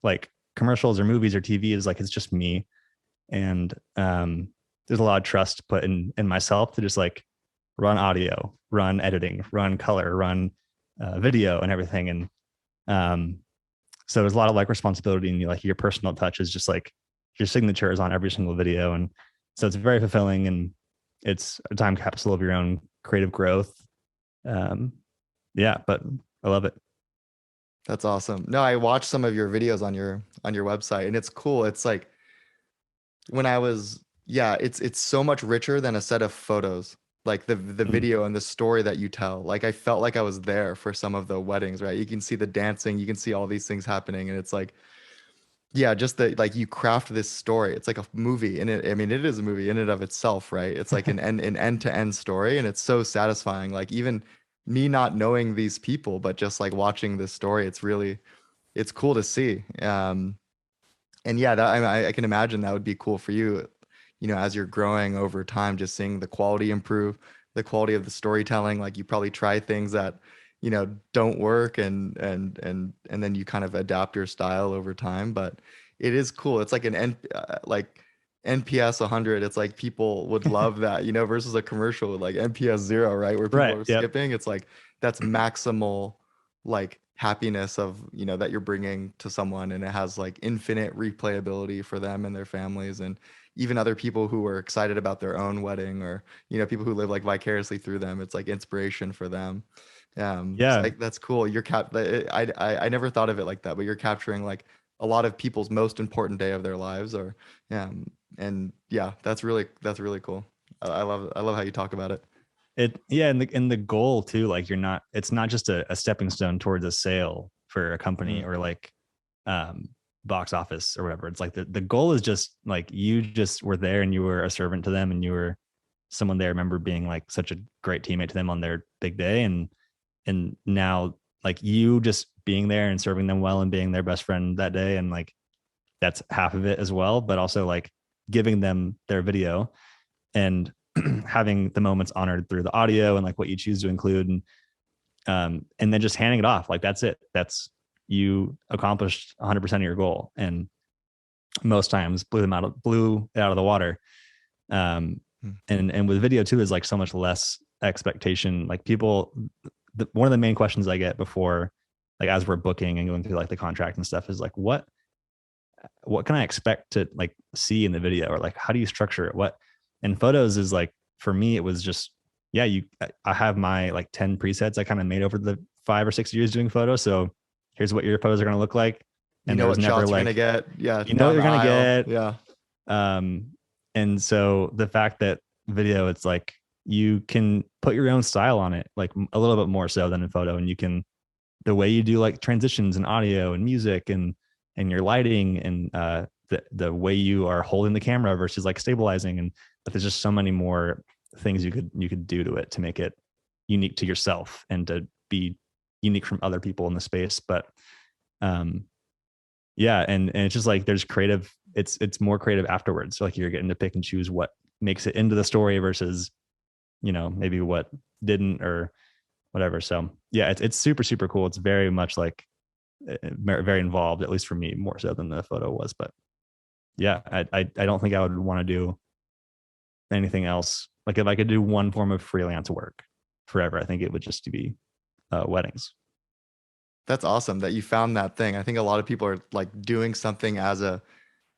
like commercials or movies or TV is like, it's just me. And there's a lot of trust put in myself to just like run audio, run editing, run color, run video and everything. And so there's a lot of like responsibility, and like your personal touch is just like your signature is on every single video. And so it's very fulfilling, and it's a time capsule of your own creative growth. Yeah, but I love it. That's awesome. No, I watched some of your videos on your website, and it's cool. It's like when I was, it's so much richer than a set of photos. Like the video and the story that you tell. Like I felt like I was there for some of the weddings, right? You can see the dancing, you can see all these things happening, and it's like, yeah, just that like you craft this story. It's like a movie, and it is a movie in and of itself, right? It's like an end-to-end story, and it's so satisfying. Like even me not knowing these people, but just like watching this story, it's cool to see. And yeah, that I can imagine that would be cool for you, you know, as you're growing over time, just seeing the quality improve, the quality of the storytelling. Like you probably try things that, you know, don't work, and then you kind of adapt your style over time. But it is cool. It's like like NPS 100. It's like people would love that, you know, versus a commercial with like NPS 0, right? Where people are skipping. It's like that's maximal like happiness of, you know, that you're bringing to someone, and it has like infinite replayability for them and their families. And even other people who were excited about their own wedding, or, you know, people who live like vicariously through them. It's like inspiration for them. So Yeah. like, that's cool. I never thought of it like that, but you're capturing like a lot of people's most important day of their lives, or, and yeah, that's really cool. I love how you talk about it. And the goal too, like it's not just a stepping stone towards a sale for a company Mhm. or like um box office or whatever. It's like the goal is just like you just were there and you were a servant to them and you were someone they remember being like such a great teammate to them on their big day. And now like you just being there and serving them well and being their best friend that day, and like that's half of it as well, but also like giving them their video and having the moments honored through the audio and like what you choose to include, and then just handing it off. Like that's it. That's, you accomplished 100% of your goal, and most times blew it out of the water. Um, Mm. and with video too is like so much less expectation. Like people, one of the main questions I get before, like as we're booking and going through like the contract and stuff, is like, what can I expect to like see in the video, or like how do you structure it? What and photos is like, for me it was just, yeah, I have my like 10 presets I kind of made over the 5 or 6 years doing photos. So here's what your photos are going to look like. You And know there was what never shots you're gonna like, get. Yeah, you know what down you're the going to aisle. get. Yeah. um and so the fact that video, it's like you can put your own style on it, like a little bit more so than in photo. And you can, the way you do like transitions and audio and music and your lighting and the way you are holding the camera versus like stabilizing, and but there's just so many more things you could do to it to make it unique to yourself and to be unique from other people in the space. But um yeah, and it's just like there's creative, it's more creative afterwards. So like you're getting to pick and choose what makes it into the story versus, you know, maybe what didn't or whatever. So yeah, it's super super cool. It's very much like very involved, at least for me, more so than the photo was. But yeah, I don't think I would want to do anything else. Like if I could do one form of freelance work forever, I think it would just be weddings. That's awesome that you found that thing. I think a lot of people are like doing something as a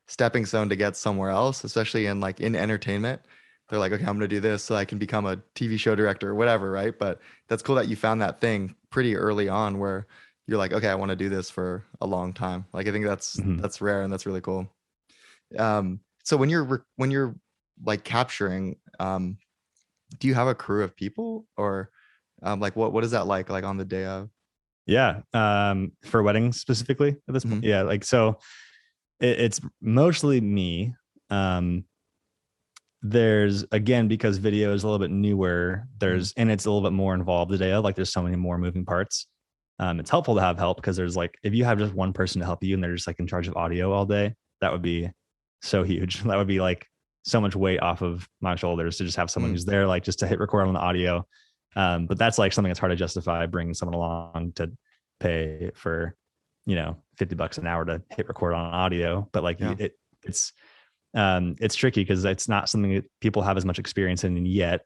stepping stone to get somewhere else, especially in like in entertainment. They're like, okay, I'm gonna do this so I can become a TV show director or whatever, right? But that's cool that you found that thing pretty early on where you're like, okay, I want to do this for a long time. Like I think Mm-hmm. that's rare and that's really cool. So when you're like capturing, do you have a crew of people, or like what is that like on the day of? Yeah, for weddings specifically at this point. Mhm. Yeah, like so it's mostly me. Um, there's, again, because video is a little bit newer, Mhm. and it's a little bit more involved the day of, like there's so many more moving parts. It's helpful to have help because there's like, if you have just one person to help you and they're just like in charge of audio all day, that would be so huge. That would be like so much weight off of my shoulders to just have someone Mm. who's there, like just to hit record on the audio. But that's like something that's hard to justify bringing someone along to pay for, you know, $50 an hour to hit record on audio. But like Yeah. it's tricky because it's not something that people have as much experience in yet,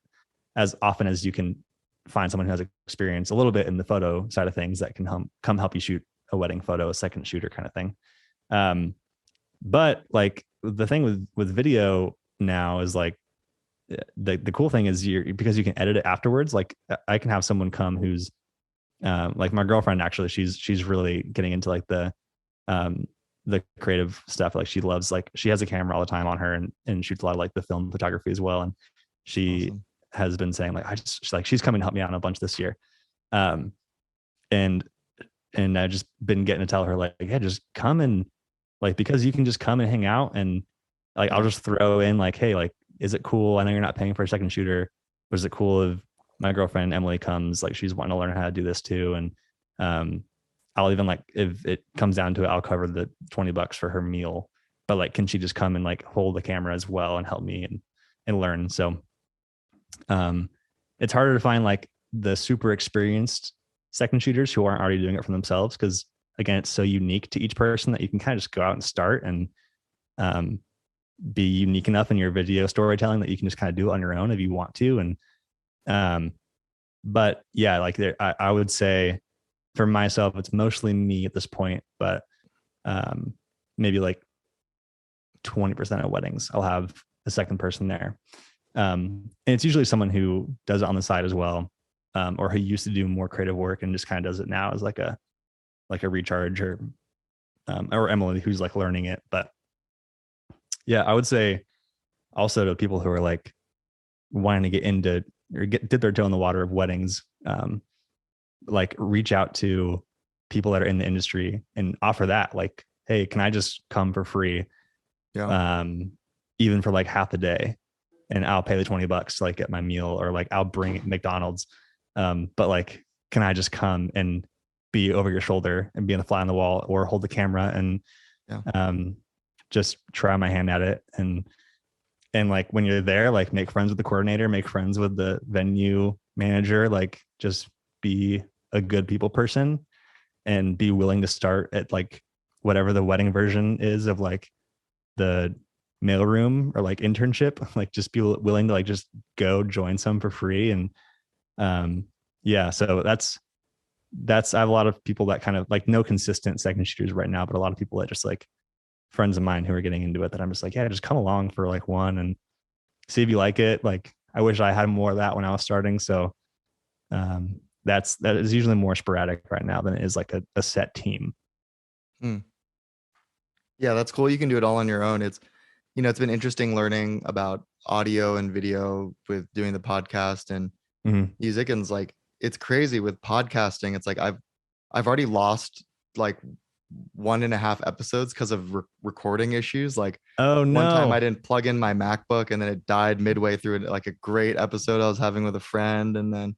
as often as you can find someone who has experience a little bit in the photo side of things that can come help you shoot a wedding photo, a second shooter kind of thing. Um, but like the thing with video now is like the cool thing is because you can edit it afterwards. Like I can have someone come who's like my girlfriend, actually, she's really getting into like um the creative stuff. Like she loves, like she has a camera all the time on her and shoots a lot of like the film photography as well. And she Awesome. has been saying like, she's coming to help me out a bunch this year. Um, and I've just been getting to tell her like, yeah, just come and like, because you can just come and hang out, and like I'll Yeah. just throw in like, hey, like, is it cool? I know you're not paying for a second shooter, but is it cool if my girlfriend Emily comes? Like she's wanting to learn how to do this too. And I'll even like, if it comes down to it, I'll cover the $20 for her meal. But like, can she just come and like hold the camera as well and help me and learn? So um, it's harder to find like the super experienced second shooters who aren't already doing it for themselves, because again, it's so unique to each person that you can kind of just go out and start and um, be unique enough in your video storytelling that you can just kind of do it on your own if you want to. And um, but yeah, like I would say for myself, it's mostly me at this point, but maybe like 20% of weddings, I'll have a second person there. And it's usually someone who does it on the side as well, or who used to do more creative work and just kind of does it now as like a recharge, or Emily, who's like learning it. But yeah, I would say also to people who are like wanting to get into or dip their toe in the water of weddings, like reach out to people that are in the industry and offer that, like, hey, can I just come for free? Yeah. Even for like half the day, and I'll pay the $20 to like get my meal, or like I'll bring McDonald's. But like, can I just come and be over your shoulder and be on the fly on the wall, or hold the camera and just try my hand at it. And like when you're there, like make friends with the coordinator, make friends with the venue manager, like just be a good people person and be willing to start at like whatever the wedding version is of like the mailroom or like internship, like just be willing to like just go join some for free. And yeah, so that's I have a lot of people that kind of like no consistent second shooters right now, but a lot of people that just like friends of mine who are getting into it that I'm just like, yeah, just come along for like one and see if you like it. Like I wish I had more of that when I was starting. So that is usually more sporadic right now than it is like a set team. Yeah, that's cool. You can do it all on your own. It's, it's been interesting learning about audio and video with doing the podcast and music. And it's like, it's crazy with podcasting. It's like, I've already lost like 1.5 episodes because of recording issues. Like, oh no, one time I didn't plug in my MacBook and then it died midway through like a great episode I was having with a friend. And then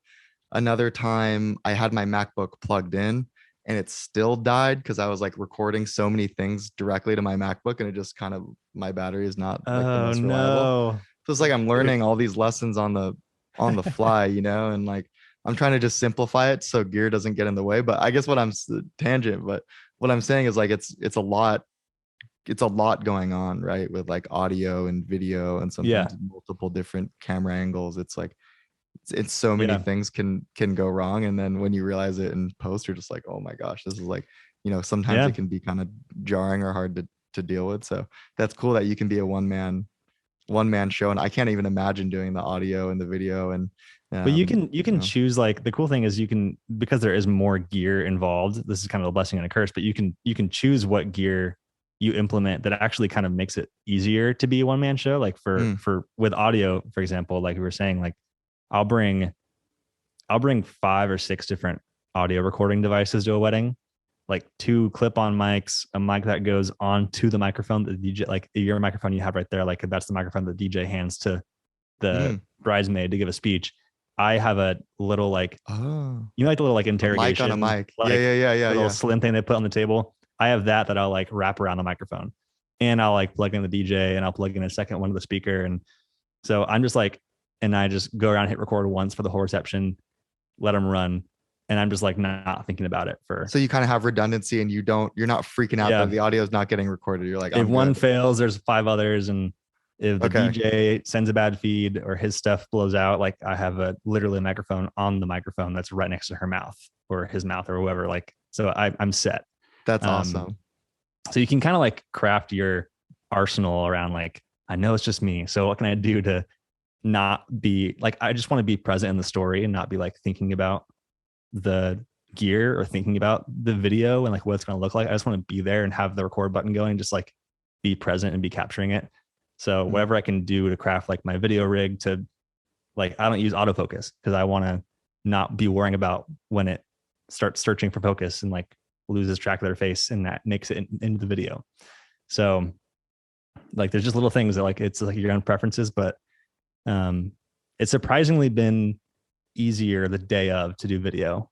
another time I had my MacBook plugged in and it still died because I was like recording so many things directly to my MacBook, and it just kind of, my battery is not like the most reliable. So it's like I'm learning all these lessons on the fly, and like I'm trying to just simplify it so gear doesn't get in the way. But I guess what I'm tangent, but what I'm saying is like it's a lot going on, right? With like audio and video and sometimes multiple different camera angles. It's like it's so many things can go wrong, and then when you realize it in post, you're just like, oh my gosh, this is like, sometimes it can be kind of jarring or hard to deal with. So that's cool that you can be a one man show, and I can't even imagine doing the audio and the video. And but you can choose, like the cool thing is you can, because there is more gear involved, this is kind of a blessing and a curse, but you can choose what gear you implement that actually kind of makes it easier to be a one man show. Like for with audio, for example, like we were saying, like I'll bring 5 or 6 different audio recording devices to a wedding, like 2 clip-on mics, a mic that goes onto the microphone, the DJ, like your microphone you have right there, like that's the microphone the DJ hands to the bridesmaid to give a speech. I have a little like, like the little like interrogation mic on a mic, like, yeah, little slim thing they put on the table. I have that I'll like wrap around the microphone, and I'll like plug in the DJ, and I'll plug in a second one to the speaker. And so I'm just like, and I just go around, hit record once for the whole reception, let them run. And I'm just like not thinking about it so you kind of have redundancy, and you're not freaking out that the audio is not getting recorded. You're like, if one fails, there's 5 others. And if the DJ sends a bad feed or his stuff blows out, like I have literally a microphone on the microphone that's right next to her mouth or his mouth or whoever. Like, so I'm set. That's awesome. So you can kind of like craft your arsenal around like, I know it's just me, so what can I do to not be like, I just want to be present in the story and not be like thinking about the gear or thinking about the video and like what it's going to look like. I just want to be there and have the record button going, just like be present and be capturing it. So whatever I can do to craft like my video rig to, like, I don't use autofocus because I want to not be worrying about when it starts searching for focus and like loses track of their face, and that makes it into the video. So like there's just little things that like, it's like your own preferences, but it's surprisingly been easier the day of to do video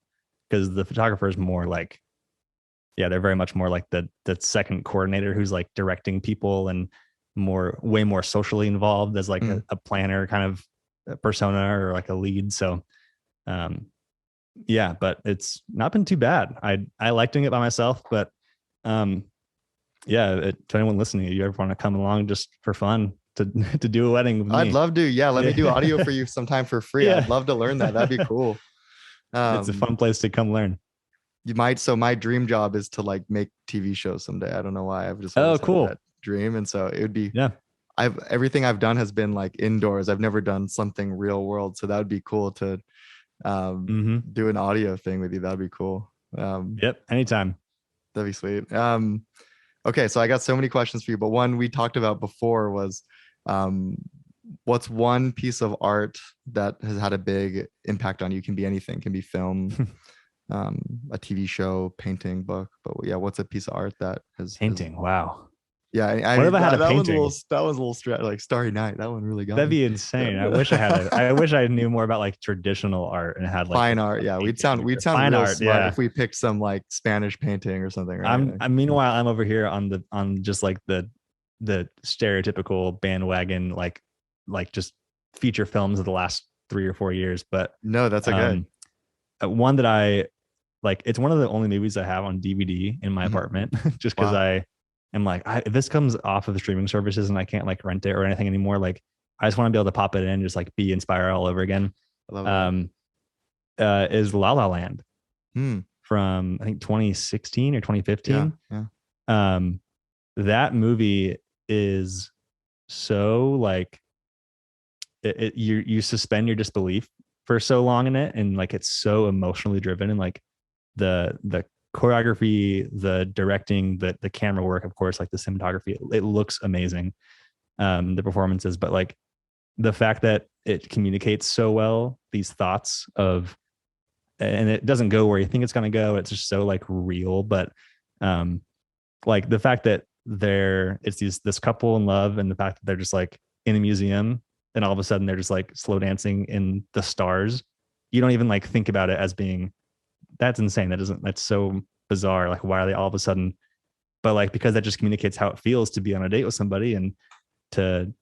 because the photographer is more like, they're very much more like the second coordinator who's like directing people and way more socially involved as like a planner kind of a persona or like a lead. So but it's not been too bad. I like doing it by myself, but to anyone listening, if you ever want to come along just for fun to do a wedding with me, I'd love to. Let me do audio for you sometime for free. I'd love to learn that. That'd be cool. It's a fun place to come learn. You might. So my dream job is to like make TV shows someday. I don't know why. I've just cool. dream. And so it would be, Yeah. everything I've done has been like indoors. I've never done something real world. So that would be cool to do an audio thing with you. That'd be cool. Yep. Anytime. That'd be sweet. Okay, so I got so many questions for you, but one we talked about before was, what's one piece of art that has had a big impact on you? Can be anything, can be film, a TV show, painting, book, but yeah, what's a piece of art that has Painting? Wow. Yeah, what if I had a that painting? One's that was a little like Starry Night. That one really got That'd me. be insane. I wish I had I wish I knew more about like traditional art and had like fine art. Yeah, we'd sound fine real art, smart yeah. if we picked some like Spanish painting or something. Right? Meanwhile, I'm over here on just like the stereotypical bandwagon, like just feature films of the last 3 or 4 years. But no, that's a good one that I like. It's one of the only movies I have on DVD in my apartment, just because I am like, if this comes off of the streaming services and I can't like rent it or anything anymore, like I just want to be able to pop it in, just like be inspired all over again. I love that. Is La La Land from I think 2016 or 2015. Yeah. That movie is so like you suspend your disbelief for so long in it, and like it's so emotionally driven, and like the choreography, the directing, the camera work, of course, like the cinematography, it looks amazing. The performances, but like the fact that it communicates so well these thoughts of, and it doesn't go where you think it's going to go. It's just so like real, but like the fact that it's this couple in love, and the fact that they're just like in a museum, and all of a sudden they're just like slow dancing in the stars. You don't even like think about it as being, that's insane. That's so bizarre. Like, why are they all of a sudden? But like, because that just communicates how it feels to be on a date with somebody, and to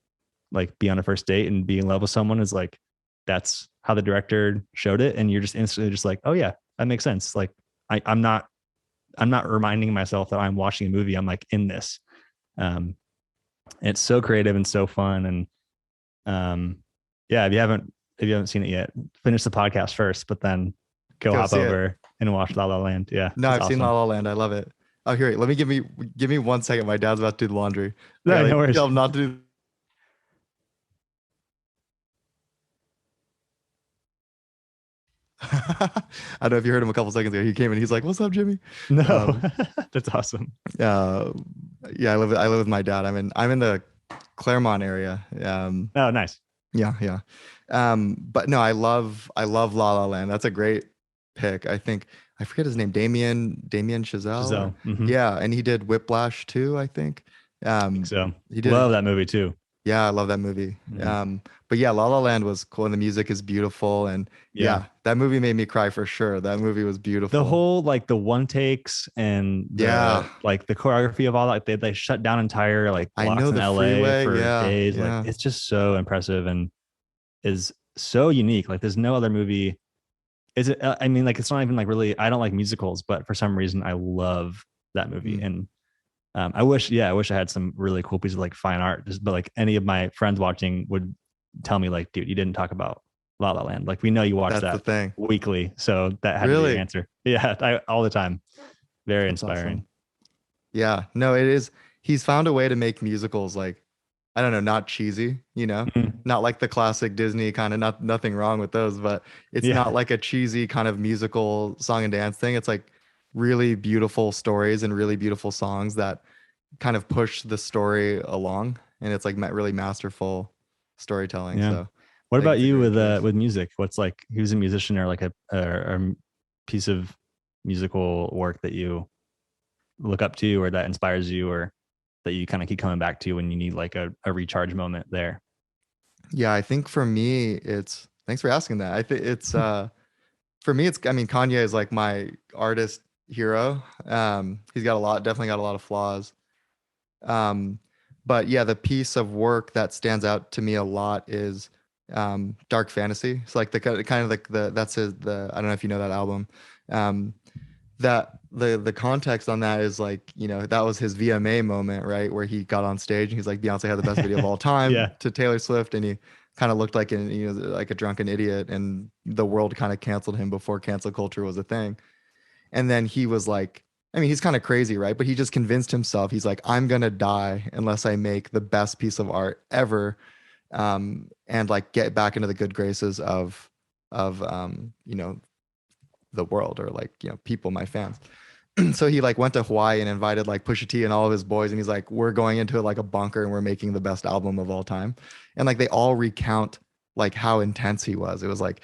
like be on a first date and be in love with someone is like, that's how the director showed it. And you're just instantly just like, oh yeah, that makes sense. Like I'm not reminding myself that I'm watching a movie. I'm like in this. It's so creative and so fun. And yeah, if you haven't seen it yet, finish the podcast first, but then go hop over and watch La La Land. Yeah. No, I've seen La La Land. I love it. Oh, here, let me give me 1 second. My dad's about to do the laundry. No, no worries. Tell him not to do. I don't know if you heard him a couple seconds ago. He came in. He's like, "What's up, Jimmy?" No, that's awesome. Yeah, I live with my dad. I'm in the Claremont area. Oh, nice. Yeah. But no, I love La La Land. That's a great pick. I think I forget his name. Damien Chazelle. Mm-hmm. Yeah, and he did Whiplash too, I think. So he did. Love that movie too. Yeah, I love that movie. But yeah, La La Land was cool, and the music is beautiful, and yeah, that movie made me cry for sure. That movie was beautiful. The whole like the one takes and like the choreography of all that. They shut down entire like blocks in LA freeway, for days. Yeah. Like it's just so impressive and is so unique. Like there's no other movie. Is it? I mean, like it's not even like really. I don't like musicals, but for some reason I love that movie. And I wish I had some really cool pieces of like fine art. But like any of my friends watching would tell me like, dude, you didn't talk about La La Land. Like we know you watch that weekly, so that had to be the answer. Yeah, all the time. Very inspiring. Awesome. Yeah, no, it is. He's found a way to make musicals like, I don't know, not cheesy, not like the classic Disney kind of, nothing wrong with those, but it's not like a cheesy kind of musical song and dance thing. It's like really beautiful stories and really beautiful songs that kind of push the story along, and it's like really masterful storytelling. Yeah. So what about you with music? What's like, who's a musician or like a piece of musical work that you look up to or that inspires you or that you kind of keep coming back to when you need like a recharge moment there? Yeah, I think for me, thanks for asking that. I think it's, for me, Kanye is like my artist hero. He's definitely got a lot of flaws. But yeah, the piece of work that stands out to me a lot is Dark Fantasy. It's like the kind of like that's I don't know if you know that album. That the context on that is like, that was his VMA moment, right? Where he got on stage and he's like, Beyonce had the best video of all time to Taylor Swift, and he kind of looked like like a drunken idiot, and the world kind of canceled him before cancel culture was a thing. And then he was like I mean, he's kind of crazy, right? But he just convinced himself. He's like, I'm gonna die unless I make the best piece of art ever, and like get back into the good graces of you know, the world, or like, you know, people, my fans. So he like went to Hawaii and invited like Pusha T and all of his boys, and he's like, we're going into like a bunker and we're making the best album of all time. And like they all recount like how intense he was. It was like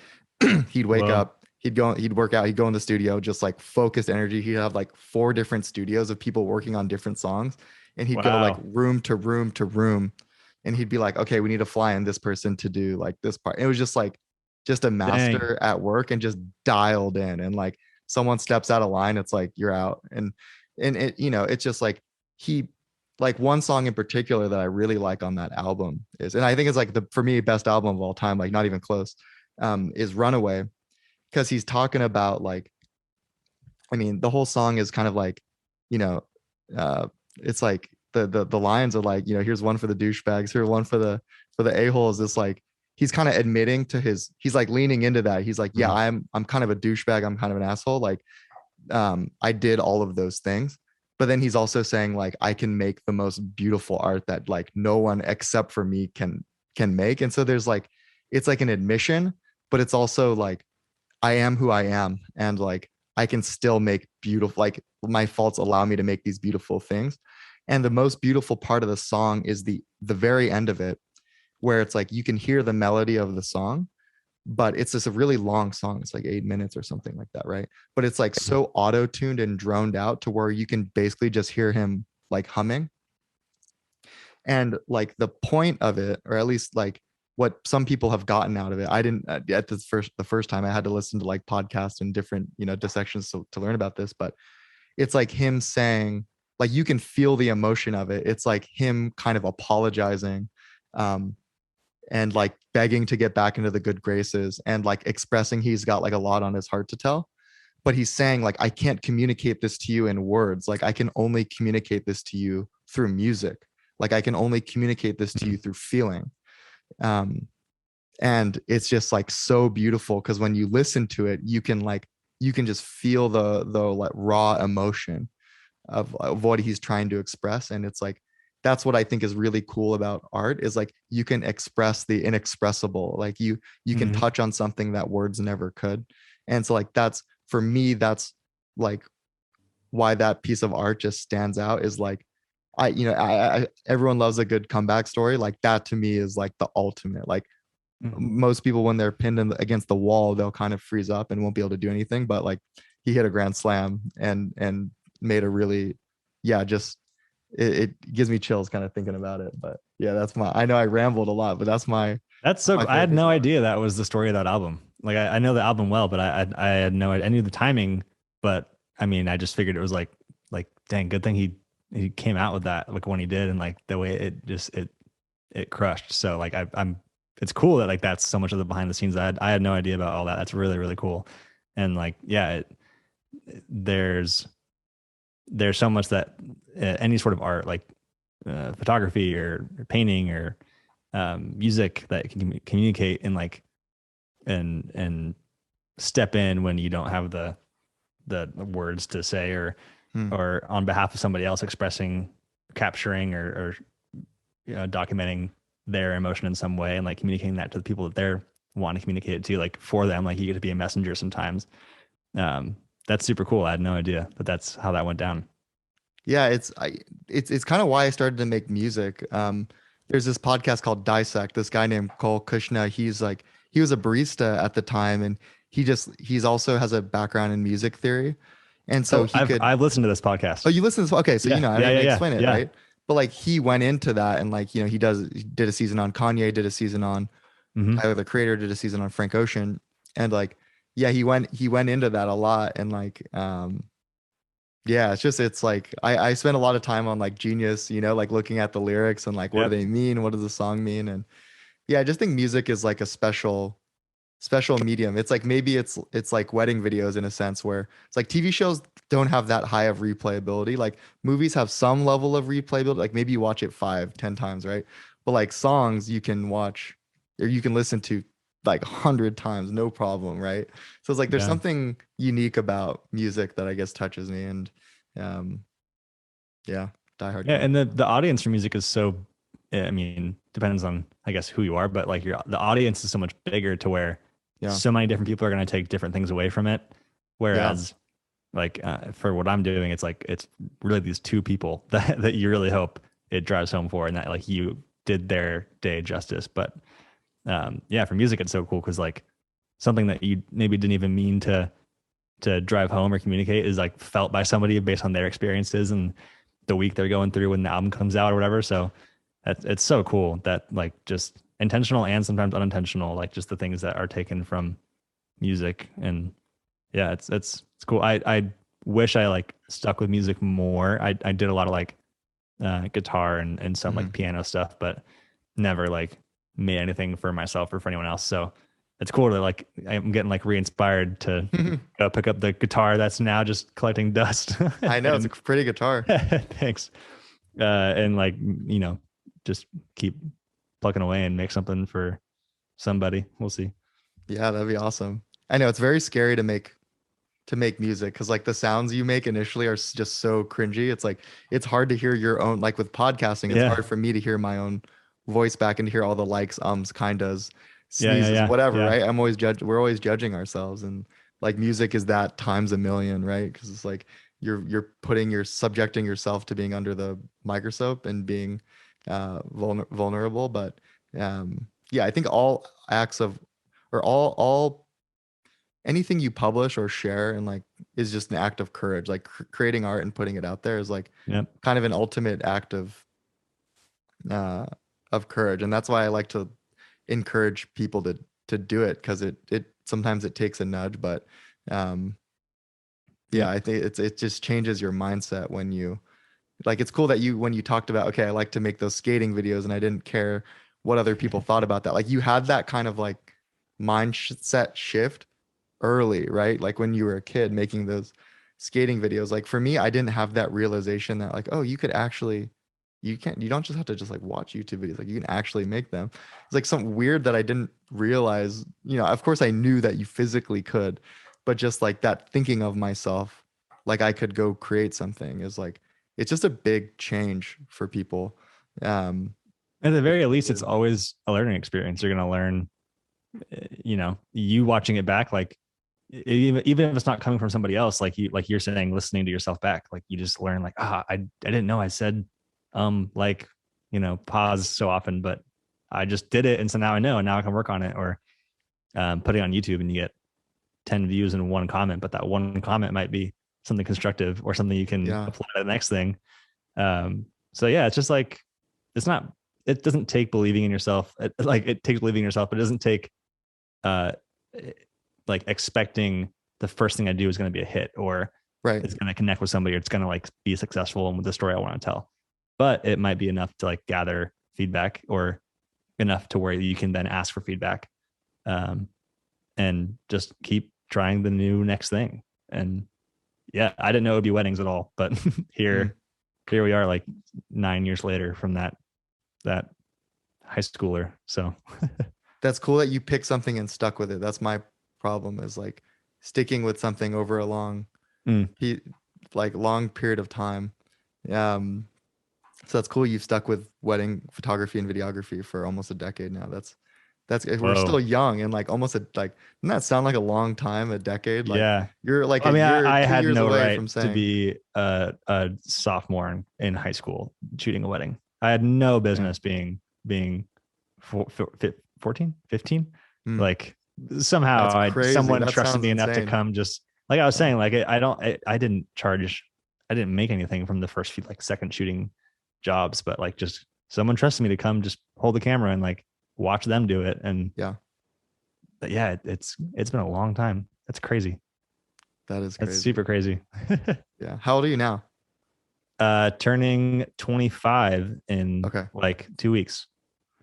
he'd wake Whoa. up, he'd work out, he'd go in the studio, just like focused energy. He'd have like 4 different studios of people working on different songs, and he'd go like Wow. room to room to room, and he'd be like, okay, we need to fly in this person to do like this part. And it was just like just a Dang. master at work and just dialed in. And like someone steps out of line, it's like you're out. And it, you know, it's just like he, like one song in particular that I really like on that album is, and I think it's like the, for me, best album of all time, like not even close, is Runaway. Because he's talking about like, I mean, the whole song is kind of like, you know, it's like the lines are like, you know, here's one for the douchebags, here's one for the a-holes. It's like he's kind of admitting to his, he's like leaning into that. He's like, yeah, Mhm. I'm kind of a douchebag, I'm kind of an asshole. Like, I did all of those things. But then he's also saying like I can make the most beautiful art that like no one except for me can make. And so there's like, it's like an admission, but it's also like I am who I am, and like I can still make beautiful, like my faults allow me to make these beautiful things. And the most beautiful part of the song is the very end of it, where it's like you can hear the melody of the song, but it's just a really long song. It's like 8 minutes or something like that, right? But it's like so auto-tuned and droned out to where you can basically just hear him like humming. And like the point of it, or at least like what some people have gotten out of it, I didn't at the first time I had to listen to like podcasts and different, you know, dissections to learn about this. But it's like him saying, like you can feel the emotion of it. It's like him kind of apologizing, um and like begging to get back into the good graces, and like expressing he's got like a lot on his heart to tell. But he's saying like I can't communicate this to you in words, like I can only communicate this to you through music, like I can only communicate this to you through feeling. um and it's just like so beautiful, because when you listen to it, you can like, you can just feel the like raw emotion of what he's trying to express. And it's like that's what I think is really cool about art, is like you can express the inexpressible, like you can Mhm. touch on something that words never could. And so like that's, for me, that's like why that piece of art just stands out, is like I, you know, everyone loves a good comeback story. Like that to me is like the ultimate. Like Mhm. most people, when they're pinned against the wall, they'll kind of freeze up and won't be able to do anything. But like he hit a grand slam and made a really, yeah, just it gives me chills kind of thinking about it. But yeah, that's my, I know I rambled a lot, but That's that's so my cool. I favorite had piece no of art. idea that was the story of that album. Like I know the album well, but I had no idea. I knew the timing, but I mean, I just figured it was like dang, good thing he came out with that like when he did, and like the way it just it crushed. So like I'm it's cool that like that's so much of the behind the scenes. I had no idea about all that. That's really really cool. And like yeah, there's there's so much that any sort of art like photography or painting or music that can communicate and like and step in when you don't have the words to say Hmm. or on behalf of somebody else expressing capturing or you know, documenting their emotion in some way and like communicating that to the people that they're wanting to communicate it to like for them, like you get to be a messenger sometimes. um that's super cool. I had no idea that that's how that went down. Yeah, it's kind of why I started to make music. There's this podcast called Dissect. This guy named Cole Kushner. He's like, he was a barista at the time, and he's also has a background in music theory, and so Oh, he could. I've listened to this Oh, podcast. you listen to this? Okay, so you Yeah, know, I yeah, don't yeah, even yeah, explain it, yeah. right? But like he went into that, and like, you know, he did a season on Kanye, did a season on Hmm. Tyler the Creator, did a season on Frank Ocean, and like, yeah, he went into that a lot. And like, yeah, it's just, it's like I spent a lot of time on like Genius, you know, like looking at the lyrics and like what do Yep. they mean, what does the song mean. And yeah, I just think music is like a special medium. It's like maybe it's like wedding videos in a sense, where it's like TV shows don't have that high of replayability. Like movies have some level of replayability. Like maybe you watch it 5, 10 times, right? But like songs you can watch, or you can listen to like 100 times, no problem, right? So it's like there's Yeah. something unique about music that I guess touches me. Um, yeah, die Yeah, hardcore. and the audience for music is so, I mean, depends on, I guess, who you are, but like the audience is so much bigger to where Yeah, so many different people are going to take different things away from it. yeah, Whereas like for what I'm doing, it's like it's really these two people that you really hope it drives home for, and that like you did their day justice. But yeah, for music, it's so cool because like something that you maybe didn't even mean to drive home or communicate is like felt by somebody based on their experiences and the week they're going through when the album comes out or whatever. So it's so cool that like just intentional and sometimes unintentional, like just the things that are taken from music. And yeah, it's cool. I wish I like stuck with music more. I did a lot of like guitar and some hmm like piano stuff, but never like made anything for myself or for anyone else. So it's cool to like I'm getting like re-inspired to go pick up the guitar that's now just collecting dust. I know it's a And pretty guitar. thanks. And like just keep plucking away and make something for somebody. We'll see. Yeah, that'd be awesome. I know it's very scary to make music because like the sounds you make initially are just so cringy. It's like it's hard to hear your own, like with podcasting, it's Yeah. hard for me to hear my own voice back and to hear all the likes, ums, kindas, Yeah. Yeah. sneezes, Yeah. whatever, Yeah. right? We're always judging ourselves, and like music is that times a million, right? Because it's like you're subjecting yourself to being under the microscope and being vulnerable. But yeah, I think all acts of or all anything you publish or share and like is just an act of courage. Like creating art and putting it out there is like Yep. kind of an ultimate act uh of courage. And that's why I like to encourage people to do it, because it sometimes it takes a nudge, but um yeah, Yep. I think it just changes your mindset when you like. It's cool that you, when you talked about, okay, I like to make those skating videos and I didn't care what other people thought about that, like you had that kind of like mindset shift early, right? Like when you were a kid making those skating videos. Like for me, I didn't have that realization that like, oh, you could actually, you don't just have to just like watch YouTube videos. Like you can actually make them. It's like something weird that I didn't realize, of course I knew that you physically could, but just like that thinking of myself, like I could go create something is like, it's just a big change for people. Um, At the it very least, is. it's always a learning experience. You're going to learn, you watching it back, like even if it's not coming from somebody else, like you're saying, listening to yourself back, like you just learn like, I didn't know I said, like, pause so often, but I just did it. And so now I know, and now I can work on it. Or put it on YouTube and you get 10 views and one comment, but that one comment might be something constructive or something you can Yeah. apply to the next thing. So yeah, it's just like, it's not, it doesn't take believing in yourself. Like it takes believing in yourself, but it doesn't take, uh, like expecting the first thing I do is going to be a hit, or Right. it's going to connect with somebody, or it's going to like be successful with the story I want to tell. But it might be enough to like gather feedback, or enough to where you can then ask for feedback, um, and just keep trying the new next thing. And yeah, I didn't know it would be weddings at all, but Mm. here we are, like 9 years later from that high schooler. So That's cool that you picked something and stuck with it. That's my problem, is like sticking with something over a mm, pe- long period of time. Um, so that's cool. You've stuck with wedding photography and videography for almost a decade now. That's we're still whoa, young and like almost doesn't that sound like a long time, a decade? Like yeah. you're like I a mean, year, I two had years no away right from to saying, be a sophomore in high school shooting a wedding. I had no yeah, business being 14, 15. hmm, Like somehow that's crazy. someone That trusted sounds me enough to insane. come, just like I was Yeah, saying, like I didn't charge, I didn't make anything from the first few like second shooting jobs, but like just someone trusted me to come just hold the camera and like watch them do it. And yeah, but yeah, it's been a long time. That's crazy. that is That's crazy. super crazy. Yeah. How old are you now? Turning 25 in Okay. like 2 weeks.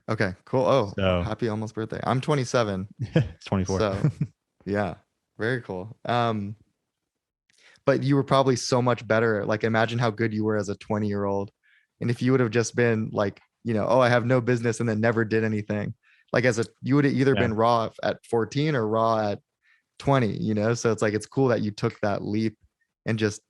Okay. Cool. Oh, So happy almost birthday. I'm 27. it's 24. So yeah, very cool. But you were probably so much better. Like imagine how good you were as a 20-year-old. And if you would have just been like, oh, I have no business and then never did anything. Like you would have either Yeah. been raw at 14 or raw at 20, So it's like it's cool that you took that leap and just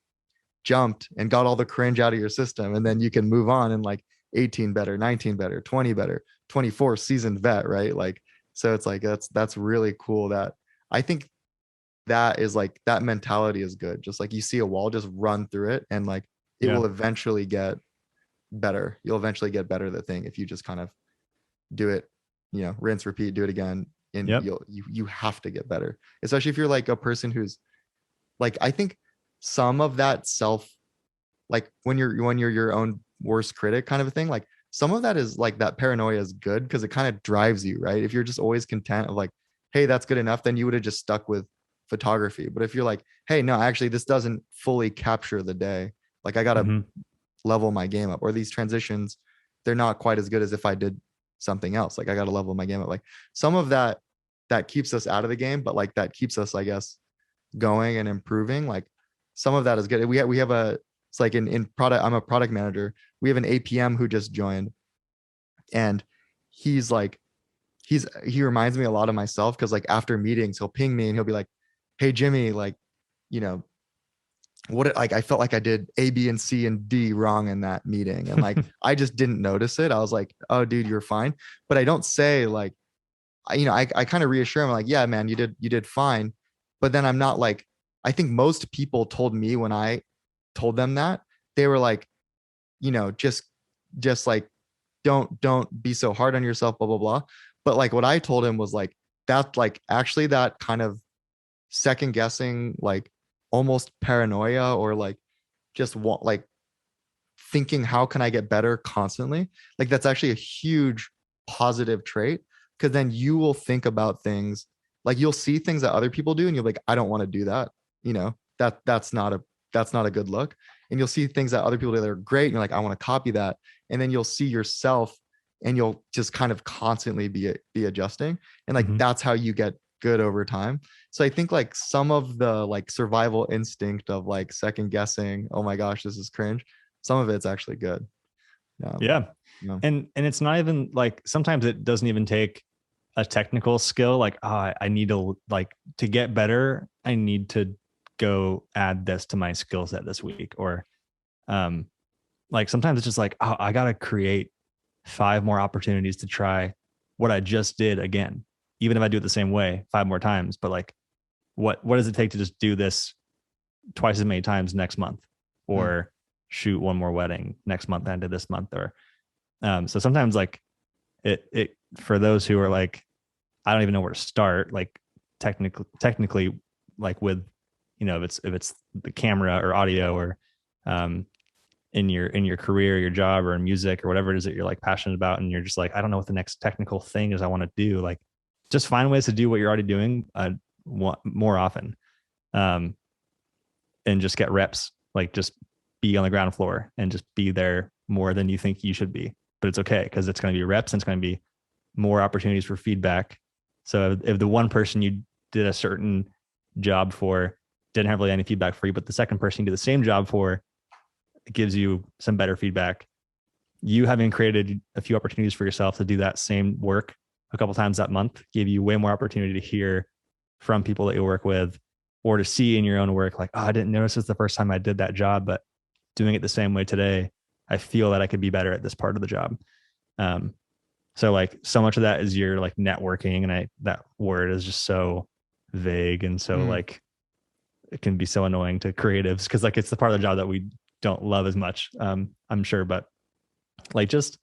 jumped and got all the cringe out of your system, and then you can move on and like 18 better, 19 better, 20 better, 24 seasoned vet, right? Like, so it's like that's really cool. That I think that is like, that mentality is good. Just like you see a wall, just run through it, and like it Yeah. will eventually get better. You'll eventually get better at the thing if you just kind of do it, rinse, repeat, do it again, and Yep. you have to get better. Especially if you're like a person who's like, I think some of that self, like when you're your own worst critic kind of a thing, like some of that is like, that paranoia is good because it kind of drives you, right? If you're just always content of like, hey, that's good enough, then you would have just stuck with photography. But if you're like, hey, no, actually this doesn't fully capture the day, like I gotta Mm-hmm. level my game up, or these transitions, they're not quite as good as if I did something else, like I gotta level my game up. Like some of that keeps us out of the game, but like that keeps us, I guess, going and improving. Like some of that is good. We have a, it's like in product, I'm a product manager, we have an APM who just joined, and he's like, he reminds me a lot of myself, because like after meetings he'll ping me and he'll be like, hey Jimmy, like, you know like I felt like I did A, B, and C and D wrong in that meeting, and like I just didn't notice it. I was like, oh dude, you're fine. But I don't say like, I kind of reassure him like, yeah man, you did fine. But then I'm not like, I think most people told me when I told them that, they were like, just like, don't be so hard on yourself, blah blah blah. But like what I told him was like, that like actually that kind of second guessing, like almost paranoia, or like just want like thinking how can I get better constantly, like that's actually a huge positive trait, because then you will think about things, like you'll see things that other people do and you're like, I don't want to do that, that's not a good look. And you'll see things that other people do that are great and you're like, I want to copy that. And then you'll see yourself and you'll just kind of constantly be adjusting, and like Mm-hmm. that's how you get good over time. So I think like some of the like survival instinct of like second guessing, oh my gosh, this is cringe, some of it's actually good. Yeah. Yeah. And it's not even like, sometimes it doesn't even take a technical skill. Like, oh, I need to, like, to get better, I need to go add this to my skill set this week. Or um, like sometimes it's just like, oh, I gotta create 5 more opportunities to try what I just did again. Even if I do it the same way 5 more times, but like what does it take to just do this twice as many times next month, Mm. or shoot 1 more wedding next month than I did this month? Or so sometimes like it for those who are like, I don't even know where to start, like technically, like with, if it's the camera or audio, or um in your career, your job, or in music, or whatever it is that you're like passionate about, and you're just like, I don't know what the next technical thing is I want to do, like just find ways to do what you're already doing more often, um and just get reps, like just be on the ground floor and just be there more than you think you should be. But it's okay, because it's going to be reps and it's going to be more opportunities for feedback. So if the one person you did a certain job for didn't have really any feedback for you, but the second person you did the same job for gives you some better feedback, you having created a few opportunities for yourself to do that same work a couple times that month gave you way more opportunity to hear from people that you work with, or to see in your own work, like, oh, I didn't notice this the first time I did that job, but doing it the same way today, I feel that I could be better at this part of the job. So like so much of that is your like networking, and that word is just so vague, and so Mm. like it can be so annoying to creatives, because like it's the part of the job that we don't love as much, I'm sure. But like, just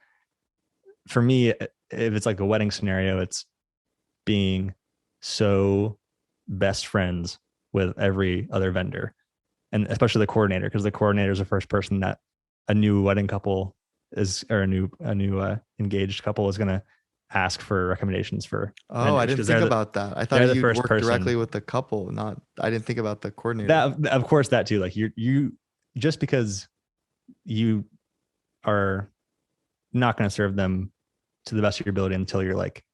for me, if it's like a wedding scenario, it's being so best friends with every other vendor, and especially the coordinator, because the coordinator is the first person that a new wedding couple is, or a new engaged couple is going to ask for recommendations for Oh, I vendors, didn't because think about that. I thought they're the you'd first work directly person. with the couple, not, I didn't think about the coordinator. That, of course, that too. Like you just because you are not going to serve them to the best of your ability until you're like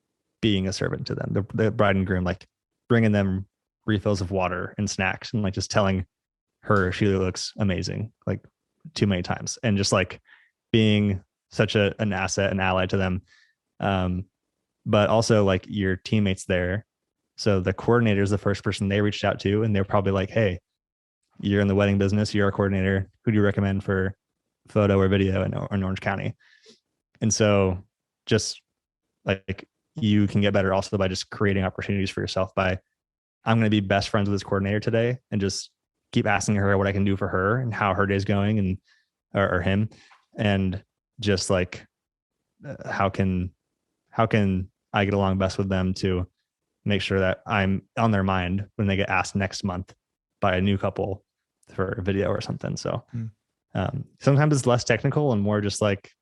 being a servant to them, the bride and groom, like bringing them refills of water and snacks, and like just telling her she looks amazing like too many times, and just like being such an asset and ally to them. But also like your teammates there. So the coordinator is the first person they reached out to, and they're probably like, hey, you're in the wedding business, you're a coordinator. Who do you recommend for photo or video in Orange County? And so just like you can get better also by just creating opportunities for yourself by, I'm going to be best friends with this coordinator today and just keep asking her what I can do for her and how her day's going and, or him. And just like, how can I get along best with them to make sure that I'm on their mind when they get asked next month by a new couple for a video or something. So sometimes it's less technical and more just like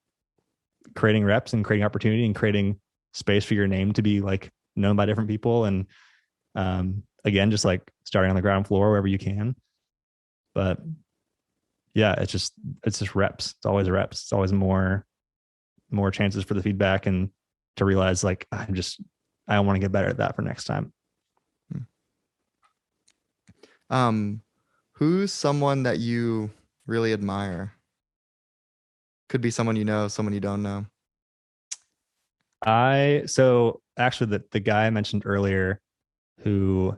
creating reps and creating opportunity and creating space for your name to be like known by different people. And again, just like starting on the ground floor wherever you can. But yeah, it's just reps. It's always reps. It's always more chances for the feedback and to realize like, I want to get better at that for next time. Who's someone that you really admire? Could be someone you know, someone you don't know. So actually the guy I mentioned earlier who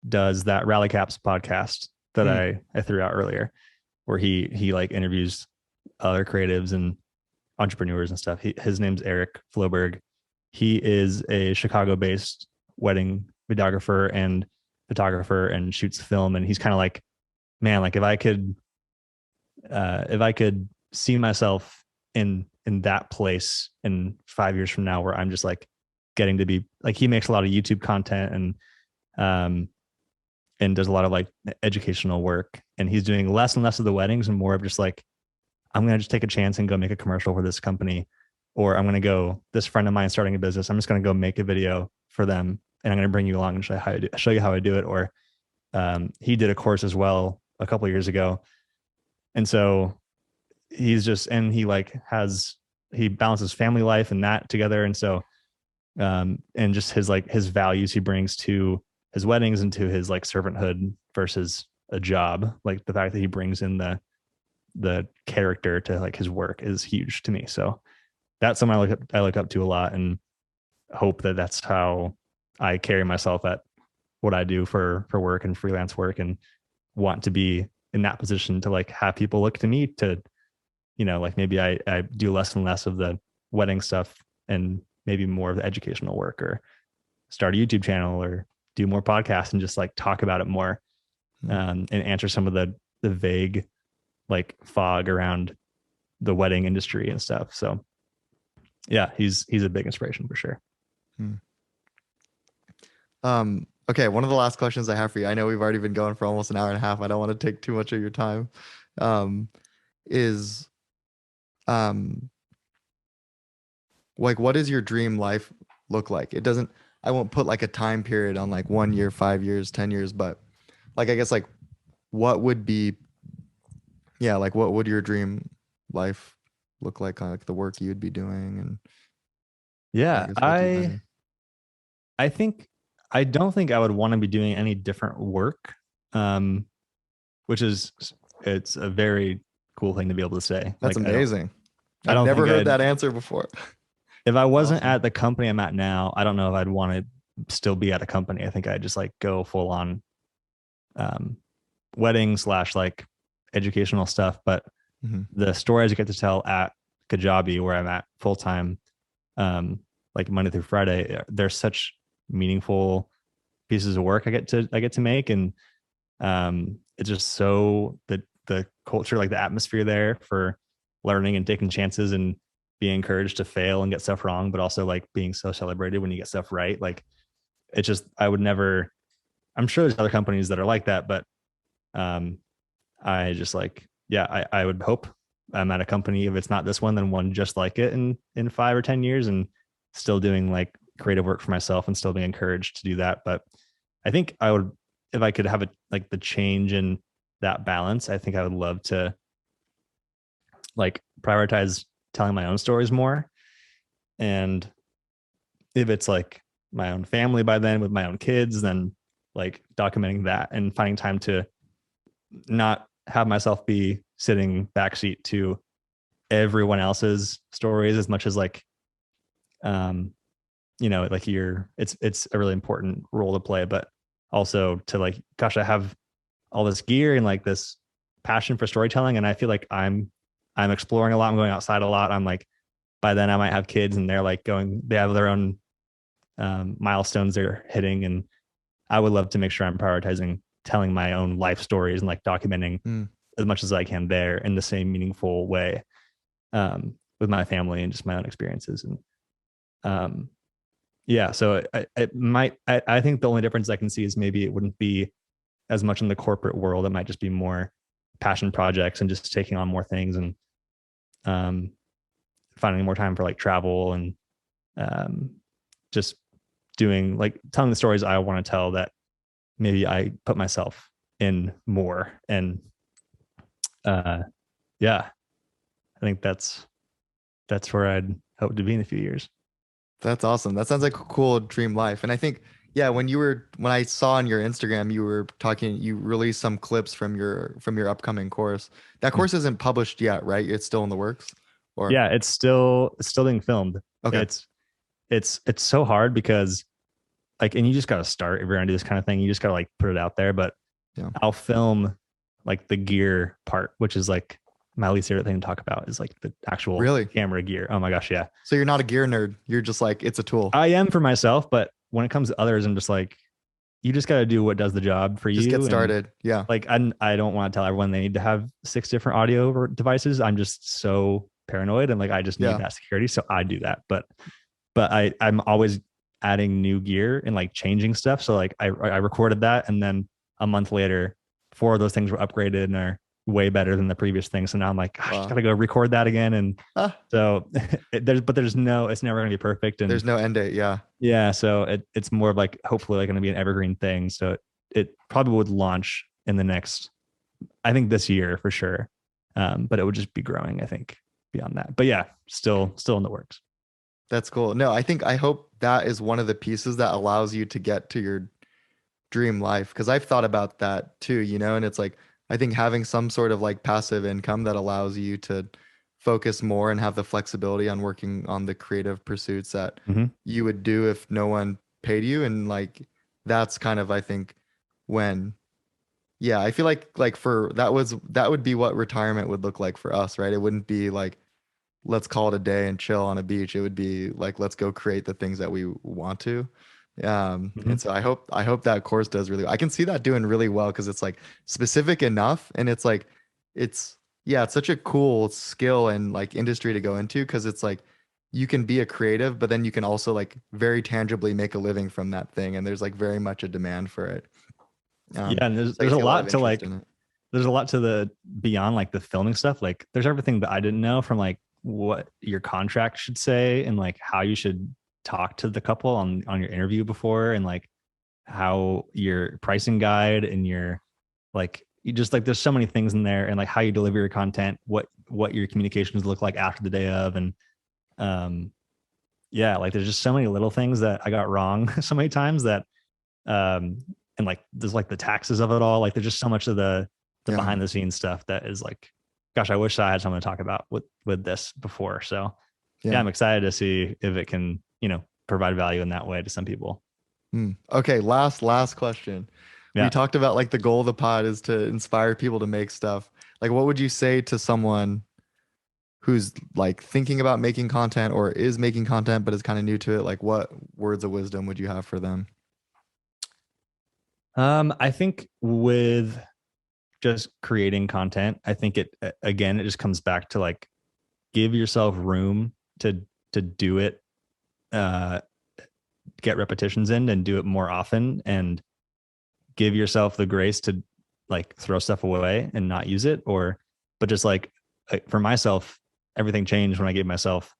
does that Rally Caps podcast that I threw out earlier, where he like interviews other creatives and entrepreneurs and stuff. His name's Eric Floberg. He is a Chicago-based wedding videographer and photographer and shoots film. And he's kind of like, man, like if I could see myself in that place in 5 years from now, where I'm just like getting to be like, he makes a lot of YouTube content and does a lot of like educational work, and he's doing less and less of the weddings and more of just like, I'm going to just take a chance and go make a commercial for this company, or I'm going to go, this friend of mine starting a business, I'm just going to go make a video for them and I'm going to bring you along and show you how I do it. Or he did a course as well a couple of years ago. And so he's just, and he balances family life and that together. And so, and just his values he brings to his weddings and to his like servanthood versus a job, like the fact that he brings in the character to like his work is huge to me. So that's someone I look up to a lot and hope that that's how I carry myself at what I do for work and freelance work, and want to be in that position to like have people look to me to, you know, like maybe I do less and less of the wedding stuff and maybe more of the educational work, or start a YouTube channel or do more podcasts and just like talk about it more and answer some of the vague like fog around the wedding industry and stuff. So yeah, he's a big inspiration for sure. Okay, one of the last questions I have for you, I know we've already been going for almost an hour and a half. I don't want to take too much of your time. Is like, what does your dream life look like? I won't put like a time period on like 1 year, 5 years, 10 years, but like, I guess like what would your dream life look like? Kind of like the work you'd be doing and I think I don't think I would want to be doing any different work, which is, it's a very cool thing to be able to say. That's like, amazing. I don't never heard that answer before. If I wasn't at the company I'm at now, I don't know if I'd want to still be at a company. I think I'd just like go full on wedding / like educational stuff. But the stories I get to tell at Kajabi, where I'm at full time, like Monday through Friday, they're such meaningful pieces of work I get to make. And it's just so the culture, like the atmosphere there for learning and taking chances and being encouraged to fail and get stuff wrong, but also like being so celebrated when you get stuff right. Like it's just, I'm sure there's other companies that are like that, but I just like, yeah, I would hope I'm at a company, if it's not this one, then one just like it in 5 or 10 years, and still doing like creative work for myself and still being encouraged to do that. But I think I would, if I could have it like the change in that balance, I think I would love to like prioritize telling my own stories more. And if it's like my own family by then with my own kids, then like documenting that and finding time to not have myself be sitting backseat to everyone else's stories as much as like, you know, like it's a really important role to play, but also to like, gosh, I have all this gear and like this passion for storytelling. And I feel like I'm exploring a lot. I'm going outside a lot. I'm like, by then I might have kids and they're like they have their own milestones they're hitting. And I would love to make sure I'm prioritizing telling my own life stories and like documenting as much as I can there in the same meaningful way with my family and just my own experiences. And yeah, so I think the only difference I can see is maybe it wouldn't be as much in the corporate world. It might just be more passion projects and just taking on more things and finding more time for like travel and just doing like telling the stories I want to tell that maybe I put myself in more. And yeah, I think that's where I'd hope to be in a few years. That's awesome. That sounds like a cool dream life. And I think, yeah, when I saw on your Instagram, you released some clips from your upcoming course. That course isn't published yet, right? It's still in the works, or yeah, it's still being filmed. okay. It's so hard because like, and you just got to start if you're gonna do this kind of thing. You just got to like put it out there. But yeah, I'll film like the gear part, which is like my least favorite thing to talk about is like the actual camera gear. Oh my gosh, yeah. So you're not a gear nerd. You're just like, it's a tool. I am for myself, but when it comes to others, I'm just like, you just got to do what does the job for you. Just get started. Yeah. Like I don't want to tell everyone they need to have 6 different audio devices. I'm just so paranoid and like I just need that security. So I do that. But I'm always adding new gear and like changing stuff. So like I recorded that, and then a month later, 4 of those things were upgraded and are way better than the previous thing. So now I'm like, gosh, I gotta go record that again. And so it's never gonna be perfect. And there's no end date. Yeah. Yeah. So it's more of like, hopefully like gonna be an evergreen thing. So it probably would launch in the next, I think this year for sure. But it would just be growing, I think, beyond that. But yeah, still in the works. That's cool. No, I hope that is one of the pieces that allows you to get to your dream life. Cause I've thought about that too, and it's like, I think having some sort of like passive income that allows you to focus more and have the flexibility on working on the creative pursuits that you would do if no one paid you. And like, that's kind of, I think when, yeah, I feel like for that would be what retirement would look like for us, right? It wouldn't be like, let's call it a day and chill on a beach. It would be like, let's go create the things that we want to. And so I hope that course does really well. I can see that doing really well because it's like specific enough, and it's like it's such a cool skill and like industry to go into, because it's like you can be a creative, but then you can also like very tangibly make a living from that thing, and there's like very much a demand for it. And there's a lot to like there's a lot to the beyond like the filming stuff. Like there's everything that I didn't know, from like what your contract should say and like how you should talk to the couple on your interview before, and like how your pricing guide and your like, you just like, there's so many things in there, and like how you deliver your content, what your communications look like after the day of. And yeah, like there's just so many little things that I got wrong so many times that and like there's like the taxes of it all. Like there's just so much of the behind the scenes stuff that is like, gosh, I wish I had someone to talk about with this before. So yeah, I'm excited to see if it can, provide value in that way to some people. Okay. Last question. Yeah. We talked about like the goal of the pod is to inspire people to make stuff. Like, what would you say to someone who's like thinking about making content or is making content, but is kind of new to it? Like, what words of wisdom would you have for them? I think with just creating content, I think it just comes back to like, give yourself room to do it, get repetitions in and do it more often, and give yourself the grace to like throw stuff away and not use it. But just like for myself, everything changed when I gave myself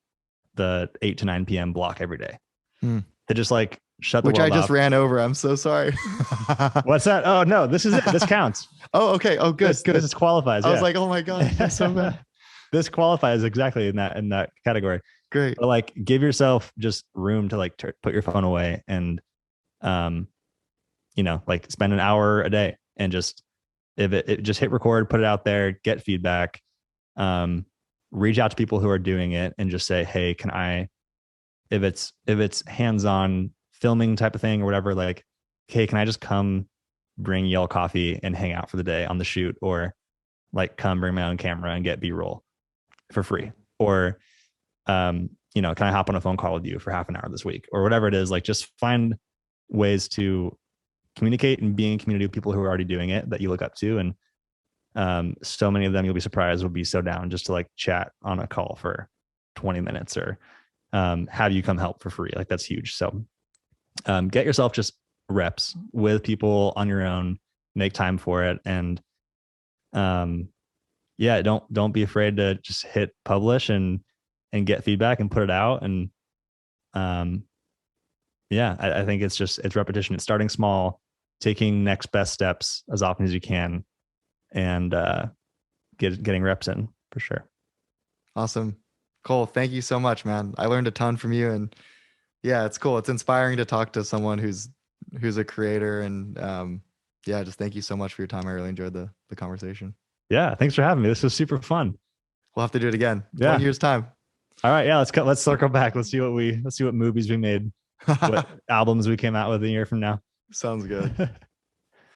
the 8 to 9 p.m. block every day to just like shut the world off. Which I just ran over. I'm so sorry. What's that? Oh no, this is it. This counts. Oh, okay. Oh, good. Good. This qualifies. I was like, oh my God, that's so bad. This qualifies exactly in that category. Great. But like, give yourself just room to like put your phone away and, like spend an hour a day and just, if it just hit record, put it out there, get feedback, reach out to people who are doing it and just say, hey, can I, if it's hands-on filming type of thing or whatever, like, hey, can I just come bring y'all coffee and hang out for the day on the shoot, or like come bring my own camera and get B-roll for free, or you know, can I hop on a phone call with you for half an hour this week, or whatever it is. Like, just find ways to communicate and be in community with people who are already doing it that you look up to. And so many of them, you'll be surprised, will be so down just to like chat on a call for 20 minutes, or have you come help for free. Like, that's huge. So get yourself just reps with people on your own, make time for it. And yeah, don't be afraid to just hit publish and get feedback and put it out. And yeah, I think it's repetition. It's starting small, taking next best steps as often as you can, and getting reps in for sure. Awesome. Cole, thank you so much, man. I learned a ton from you, and yeah, it's cool. It's inspiring to talk to someone who's a creator, and yeah, just thank you so much for your time. I really enjoyed the conversation. Yeah, thanks for having me. This was super fun. We'll have to do it again. Yeah. 1 year's time. All right, yeah, let's circle back. Let's see what movies we made, what albums we came out with a year from now. Sounds good.